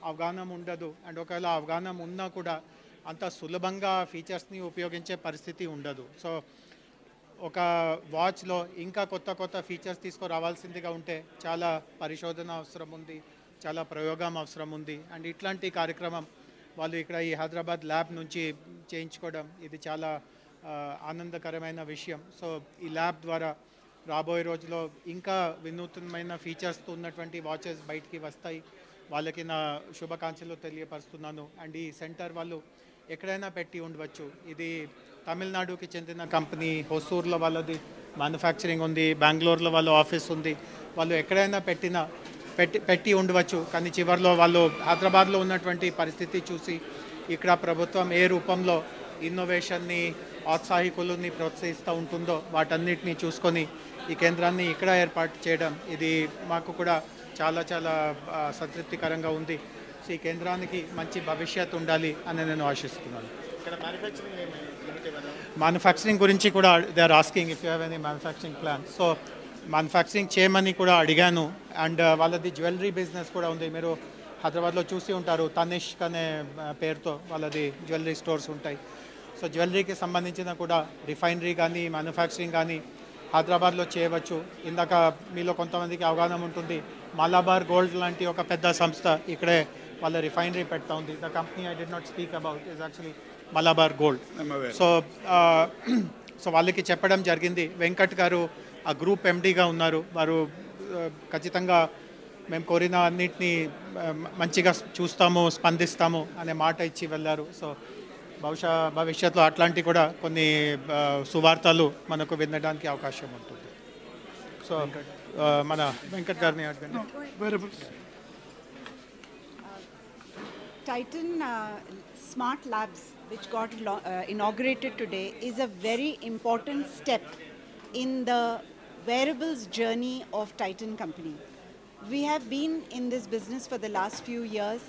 అవగాహన ఉండదు. అండ్ ఒకవేళ అవగాహన ఉన్నా కూడా అంత సులభంగా ఫీచర్స్ని ఉపయోగించే పరిస్థితి ఉండదు. సో ఒక వాచ్లో ఇంకా కొత్త ఫీచర్స్ తీసుకురావాల్సిందిగా ఉంటే చాలా పరిశోధన అవసరం ఉంది, చాలా ప్రయోగం అవసరం ఉంది. అండ్ ఇట్లాంటి కార్యక్రమం వాళ్ళు ఇక్కడ ఈ హైదరాబాద్ ల్యాబ్ నుంచి చేయించుకోవడం ఇది చాలా ఆనందకరమైన విషయం. సో ఈ ల్యాబ్ ద్వారా రాబోయే రోజుల్లో ఇంకా వినూత్నమైన ఫీచర్స్తో ఉన్నటువంటి వాచెస్ బయటికి వస్తాయి. వాళ్ళకి నా శుభాకాంక్షలు తెలియపరుస్తున్నాను. అండ్ ఈ సెంటర్ వాళ్ళు ఎక్కడైనా పెట్టి ఉండవచ్చు. ఇది తమిళనాడుకి చెందిన కంపెనీ, హొసూర్లో వాళ్ళది మ్యానుఫ్యాక్చరింగ్ ఉంది, బెంగళూరులో వాళ్ళ ఆఫీస్ ఉంది. వాళ్ళు ఎక్కడైనా పెట్టి ఉండవచ్చు. కానీ చివరిలో వాళ్ళు హైదరాబాద్లో ఉన్నటువంటి పరిస్థితి చూసి ఇక్కడ ప్రభుత్వం ఏ రూపంలో ఇన్నోవేషన్ని ఔత్సాహికులని ప్రోత్సహిస్తూ ఉంటుందో వాటన్నిటిని చూసుకొని ఈ కేంద్రాన్ని ఇక్కడ ఏర్పాటు చేయడం ఇది మాకు కూడా చాలా సంతృప్తికరంగా ఉంది. సో ఈ కేంద్రానికి మంచి భవిష్యత్తు ఉండాలి అని నేను ఆశిస్తున్నాను. మ్యానుఫ్యాక్చరింగ్ గురించి కూడా they are asking if you have any manufacturing plan. So manufacturing చేయమని కూడా అడిగాను. అండ్ వాళ్ళది జ్యువెలరీ బిజినెస్ కూడా ఉంది. మీరు హైదరాబాద్లో చూసి ఉంటారు, తనిష్క్ అనే పేరుతో వాళ్ళది జ్యువెలరీ స్టోర్స్ ఉంటాయి. సో జ్యువెలరీకి సంబంధించిన కూడా రిఫైనరీ కానీ మ్యానుఫ్యాక్చరింగ్ కానీ హైదరాబాద్లో చేయవచ్చు. ఇందాక మీలో కొంతమందికి అవగాహన ఉంటుంది, మలబార్ గోల్డ్ లాంటి ఒక పెద్ద సంస్థ ఇక్కడే వాళ్ళ రిఫైనరీ పెడతా ఉంది. The company I did not speak about is actually Malabar gold. So వాళ్ళకి చెప్పడం జరిగింది. వెంకట్ గారు ఆ గ్రూప్ MDగా ఉన్నారు. వారు ఖచ్చితంగా మేము కోరిన అన్నింటినీ మంచిగా చూస్తాము, స్పందిస్తాము అనే మాట ఇచ్చి వెళ్ళారు. సో బహుశా భవిష్యత్తులో అట్లాంటి కూడా కొన్ని సువార్తలు మనకు వినడానికి అవకాశం ఉంటుంది. సో మన వెంకట్ గారిని అడగండి. Titan Smart Labs, which got inaugurated today, is a very important step in the wearables journey of Titan company. We have been in this business for the last few years,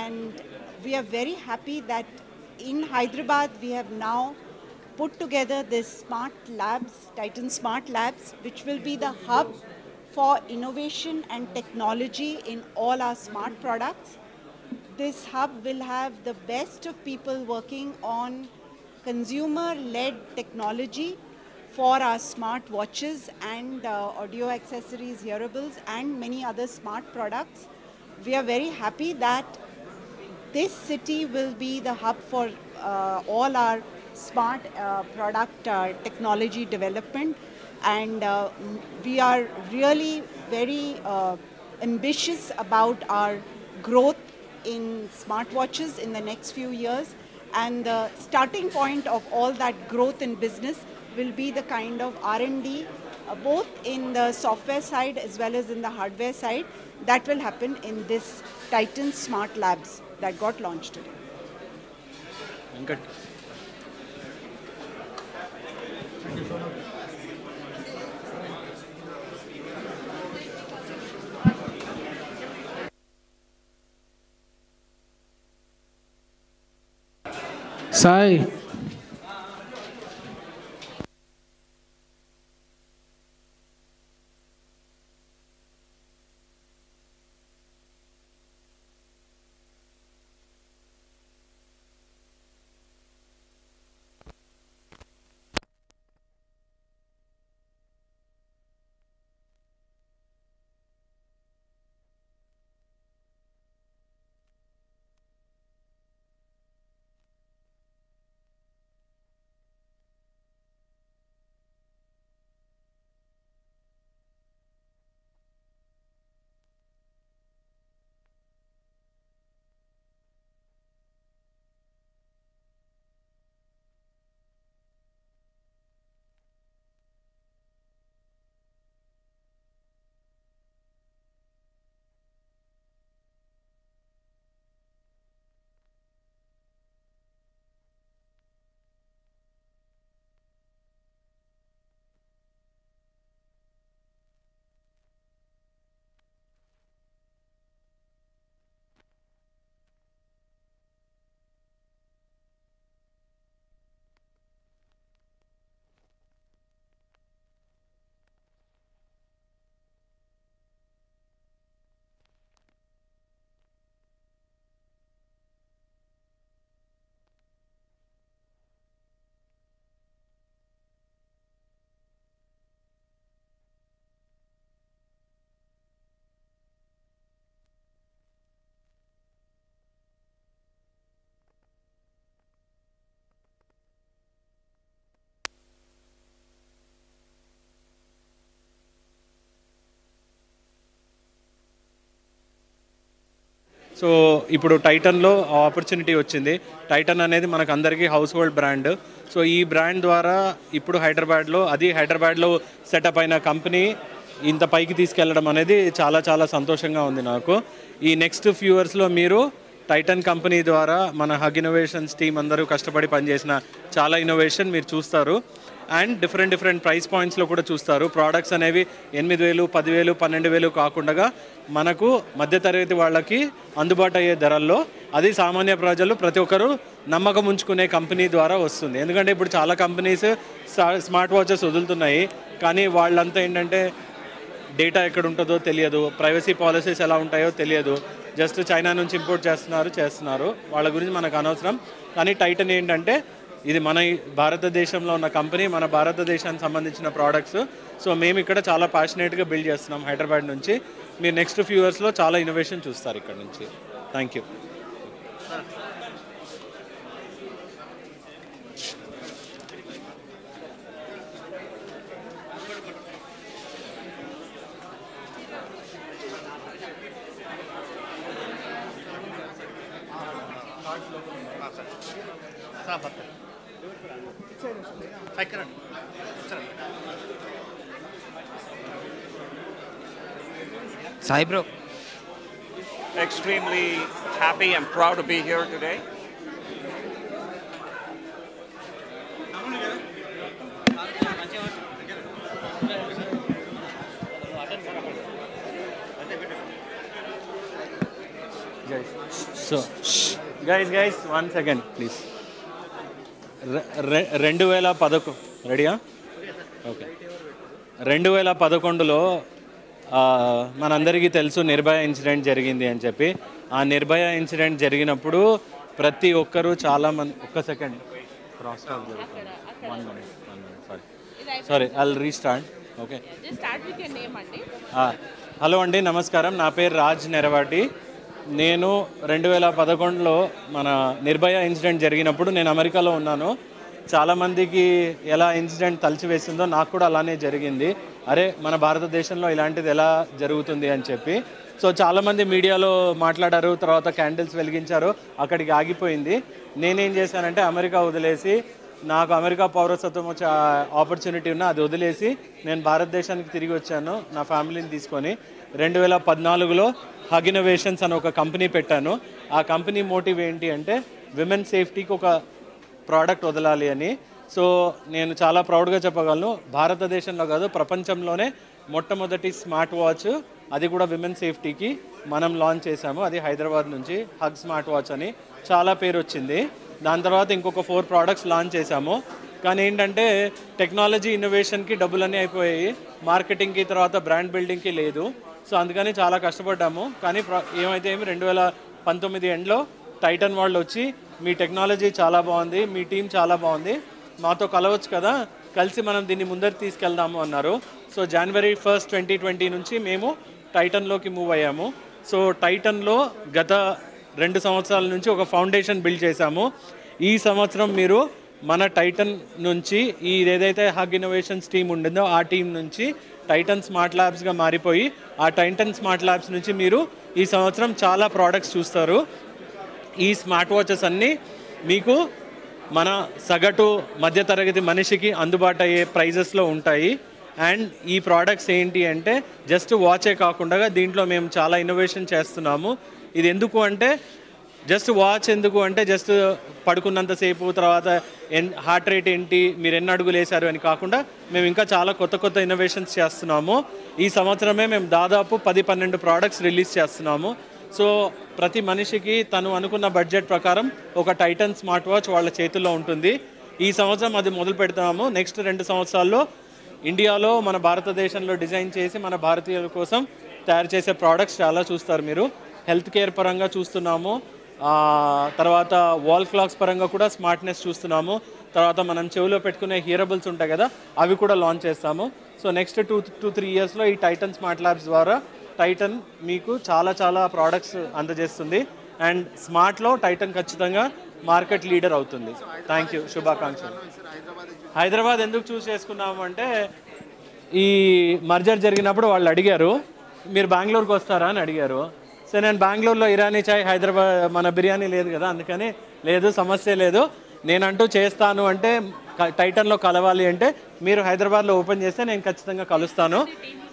and we are very happy that in Hyderabad we have now put together this Smart Labs, Titan Smart Labs, which will be the hub for innovation and technology in all our smart products. This hub will have the best of people working on consumer-led technology for our smart watches and audio accessories, hearables, and many other smart products. We are very happy that this city will be the hub for all our smart product technology development, and we are really very ambitious about our growth in smartwatches in the next few years, and the starting point of all that growth in business will be the kind of R&D both in the software side as well as in the hardware side that will happen in this Titan Smart Labs that got launched today. Venkat. Thank you so much. Sai. So ఇప్పుడు టైటన్లో opportunity వచ్చింది. టైటన్ అనేది మనకు అందరికీ house hold brand. So ఈ brand ద్వారా ఇప్పుడు హైదరాబాద్లో setup అయిన కంపెనీ ఇంత పైకి తీసుకెళ్లడం అనేది చాలా చాలా సంతోషంగా ఉంది నాకు. ఈ నెక్స్ట్ ఫ్యూ ఇయర్స్లో మీరు టైటన్ కంపెనీ ద్వారా మన హగ్ ఇన్నోవేషన్స్ టీమ్ అందరూ కష్టపడి పనిచేసిన చాలా ఇన్నోవేషన్ మీరు చూస్తారు. అండ్ డిఫరెంట్ ప్రైస్ పాయింట్స్లో కూడా చూస్తారు. ప్రోడక్ట్స్ అనేవి 8,000, 10,000, 12,000 కాకుండా మనకు మధ్యతరగతి వాళ్ళకి అందుబాటు అయ్యే ధరల్లో, అది సామాన్య ప్రజలు ప్రతి ఒక్కరూ నమ్మకం ఉంచుకునే కంపెనీ ద్వారా వస్తుంది. ఎందుకంటే ఇప్పుడు చాలా కంపెనీస్ స్మార్ట్ వాచెస్ వదులుతున్నాయి, కానీ వాళ్ళంతా ఏంటంటే డేటా ఎక్కడ ఉంటుందో తెలియదు, ప్రైవసీ పాలసీస్ ఎలా ఉంటాయో తెలియదు, జస్ట్ చైనా నుంచి ఇంపోర్ట్ చేస్తున్నారు. వాళ్ళ గురించి మనకు అనవసరం. కానీ టైటన్ ఏంటంటే ఇది మన భారతదేశంలో ఉన్న కంపెనీ, మన భారతదేశానికి సంబంధించిన ప్రోడక్ట్స్. సో మేము ఇక్కడ చాలా ప్యాషనేట్గా బిల్డ్ చేస్తున్నాం హైదరాబాద్ నుంచి. మీరు నెక్స్ట్ ఫ్యూ ఇయర్స్లో చాలా ఇన్నోవేషన్ చూస్తారు ఇక్కడ నుంచి. Thank you. Sai bro. Extremely happy and proud to be here today. Guys, 1 second please. 2011 రెడీయా? ఓకే. 2011లో మనందరికీ తెలుసు నిర్భయ ఇన్సిడెంట్ జరిగింది అని చెప్పి. ఆ నిర్భయ ఇన్సిడెంట్ జరిగినప్పుడు ప్రతి ఒక్కరూ చాలామంది ఒక్క సెకండ్ క్రాస్ టాక్ జరుగుతుంది. 1 minute sorry I'll restart. Okay. Hello అండి, నమస్కారం. నా పేరు రాజ్ నెరవాటి. నేను 2011లో మన నిర్భయ ఇన్సిడెంట్ జరిగినప్పుడు నేను అమెరికాలో ఉన్నాను. చాలామందికి ఎలా ఇన్సిడెంట్ తలచివేసిందో నాకు కూడా అలానే జరిగింది. అరే మన భారతదేశంలో ఇలాంటిది ఎలా జరుగుతుంది అని చెప్పి. సో చాలామంది మీడియాలో మాట్లాడారు, తర్వాత క్యాండిల్స్ వెలిగించారు, అక్కడికి ఆగిపోయింది. నేనేం చేశానంటే అమెరికా వదిలేసి, నాకు అమెరికా పౌరసత్వం వచ్చే ఆపర్చునిటీ ఉన్నా అది వదిలేసి నేను భారతదేశానికి తిరిగి వచ్చాను నా ఫ్యామిలీని తీసుకొని. 2014లో హగ్ ఇన్నోవేషన్స్ అని ఒక కంపెనీ పెట్టాను. ఆ కంపెనీ మోటివ్ ఏంటి అంటే విమెన్ సేఫ్టీకి ఒక ప్రోడక్ట్ వదలాలి అని. సో నేను చాలా ప్రౌడ్గా చెప్పగలను, భారతదేశంలో కాదు ప్రపంచంలోనే మొట్టమొదటి స్మార్ట్ వాచ్, అది కూడా విమెన్ సేఫ్టీకి మనం లాంచ్ చేశాము. అది హైదరాబాద్ నుంచి హగ్ స్మార్ట్ వాచ్ అని చాలా పేరు వచ్చింది. దాని తర్వాత ఇంకొక 4 ప్రోడక్ట్స్ లాంచ్ చేశాము. కానీ ఏంటంటే టెక్నాలజీ ఇన్నోవేషన్కి డబ్బులన్నీ అయిపోయాయి, మార్కెటింగ్కి తర్వాత బ్రాండ్ బిల్డింగ్కి లేదు. సో అందుకని చాలా కష్టపడ్డాము. కానీ ఏమైతే 2019 ఎండ్లో టైటన్ వాళ్ళు వచ్చి మీ టెక్నాలజీ చాలా బాగుంది, మీ టీం చాలా బాగుంది, మాతో కలవచ్చు కదా, కలిసి మనం దీన్ని ముందరికి తీసుకెళ్దాము అన్నారు. సో January 1, 2020 నుంచి మేము టైటన్లోకి మూవ్ అయ్యాము. సో టైటన్లో గత 2 సంవత్సరాల నుంచి ఒక ఫౌండేషన్ బిల్డ్ చేశాము. ఈ సంవత్సరం మీరు మన టైటన్ నుంచి ఈ ఏదైతే హగ్ ఇన్నోవేషన్స్ టీం ఉండిందో ఆ టీం నుంచి టైటన్ స్మార్ట్ ల్యాబ్స్గా మారిపోయి, ఆ టైటన్ స్మార్ట్ ల్యాబ్స్ నుంచి మీరు ఈ సంవత్సరం చాలా ప్రోడక్ట్స్ చూస్తారు. ఈ స్మార్ట్ వాచెస్ అన్నీ మీకు మన సగటు మధ్యతరగతి మనిషికి అందుబాటు అయ్యే ప్రైజెస్లో ఉంటాయి. అండ్ ఈ ప్రోడక్ట్స్ ఏంటి అంటే జస్ట్ వాచే కాకుండా దీంట్లో మేము చాలా ఇన్నోవేషన్ చేస్తున్నాము. ఇది ఎందుకు అంటే జస్ట్ వాచ్ ఎందుకు అంటే జస్ట్ పడుకున్నంతసేపు తర్వాత హార్ట్ రేట్ ఏంటి, మీరు ఎన్ని అడుగులు వేశారు అని కాకుండా మేము ఇంకా చాలా కొత్త ఇన్నోవేషన్స్ చేస్తున్నాము. ఈ సంవత్సరమే మేము దాదాపు 10-12 ప్రోడక్ట్స్ రిలీజ్ చేస్తున్నాము. సో ప్రతి మనిషికి తను అనుకున్న బడ్జెట్ ప్రకారం ఒక టైటన్ స్మార్ట్ వాచ్ వాళ్ళ చేతుల్లో ఉంటుంది. ఈ సంవత్సరం అది మొదలు పెడతాము. నెక్స్ట్ 2 సంవత్సరాల్లో ఇండియాలో మన భారతదేశంలో డిజైన్ చేసి మన భారతీయుల కోసం తయారు చేసే ప్రోడక్ట్స్ చాలా చూస్తారు మీరు. హెల్త్ కేర్ పరంగా చూస్తున్నాము, తర్వాత వాల్ క్లాక్స్ పరంగా కూడా స్మార్ట్నెస్ చూస్తున్నాము. తర్వాత మనం చెవిలో పెట్టుకునే హియరబుల్స్ ఉంటాయి కదా, అవి కూడా లాంచ్ చేస్తాము. సో నెక్స్ట్ 2-3 ఇయర్స్లో ఈ టైటన్ స్మార్ట్ ల్యాబ్స్ ద్వారా టైటన్ మీకు చాలా ప్రోడక్ట్స్ అందజేస్తుంది. అండ్ స్మార్ట్లో టైటన్ ఖచ్చితంగా మార్కెట్ లీడర్ అవుతుంది. థ్యాంక్ యూ, శుభాకాంక్షలు. హైదరాబాద్ ఎందుకు చూస్ చేసుకున్నాము అంటే ఈ మర్జర్ జరిగినప్పుడు వాళ్ళు అడిగారు మీరు బెంగళూరుకి వస్తారా అని అడిగారు. సో నేను బెంగళూరులో ఇరానీ చాయ్, హైదరాబాద్ మన బిర్యానీ లేదు కదా, అందుకని లేదు, సమస్య లేదు. నేనంటూ చేస్తాను అంటే టైటన్లో కలవాలి అంటే మీరు హైదరాబాద్లో ఓపెన్ చేస్తే నేను ఖచ్చితంగా కలుస్తాను.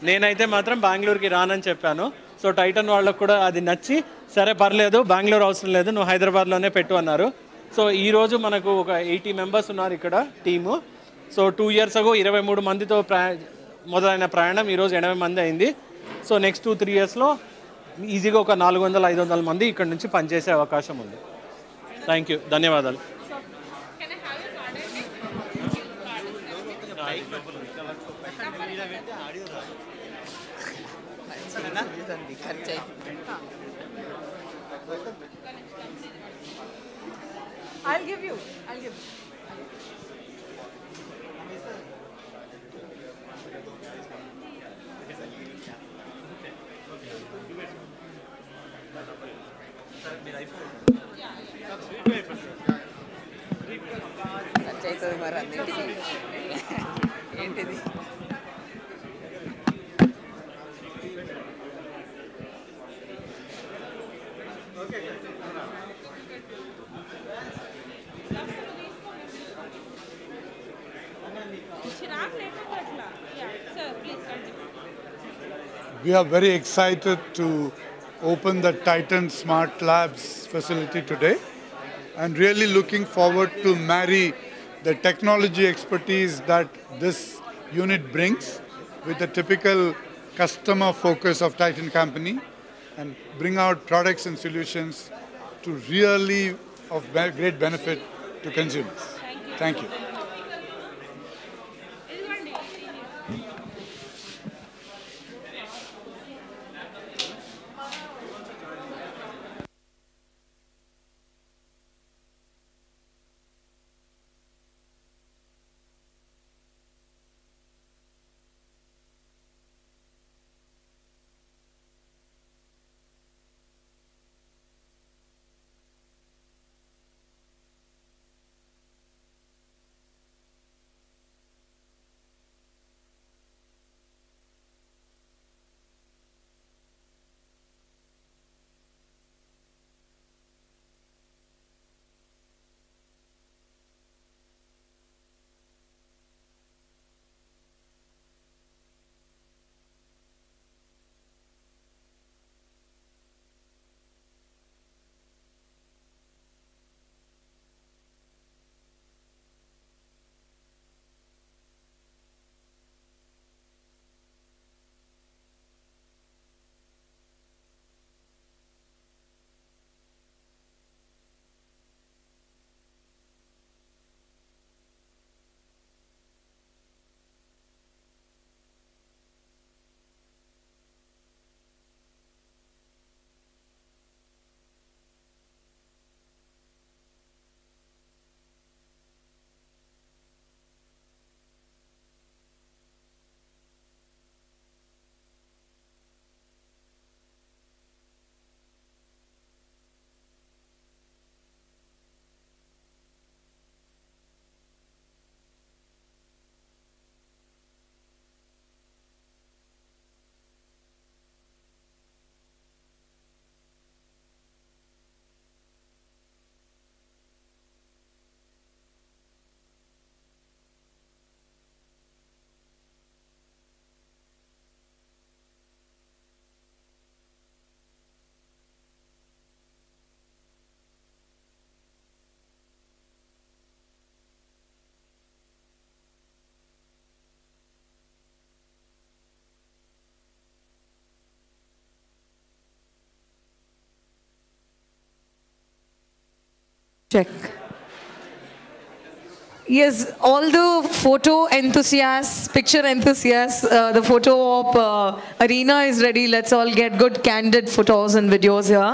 నేనైతే మాత్రం బెంగళూరుకి రానని చెప్పాను. సో టైటన్ వాళ్ళకు కూడా అది నచ్చి సరే పర్లేదు, బెంగళూరు అవసరం లేదు, నువ్వు హైదరాబాద్లోనే పెట్టు అన్నారు. సో ఈరోజు మనకు ఒక 80 మెంబర్స్ ఉన్నారు ఇక్కడ టీము. సో 2 years ago 23 మందితో మొదలైన ప్రయాణం ఈరోజు 80 మంది అయింది. సో నెక్స్ట్ 2-3 yearsలో ఈజీగా ఒక 400-500 మంది ఇక్కడ నుంచి పనిచేసే అవకాశం ఉంది. థ్యాంక్ యూ, ధన్యవాదాలు. I'll give you. ఏంటిది? We are very excited to open the Titan Smart Labs facility today and really looking forward to marry the technology expertise that this unit brings with the typical customer focus of Titan company and bring out products and solutions to really of great benefit to consumers. Thank you. Check. Yes, all the photo enthusiasts, picture enthusiasts, the photo op arena is ready. Let's all get good candid photos and videos here.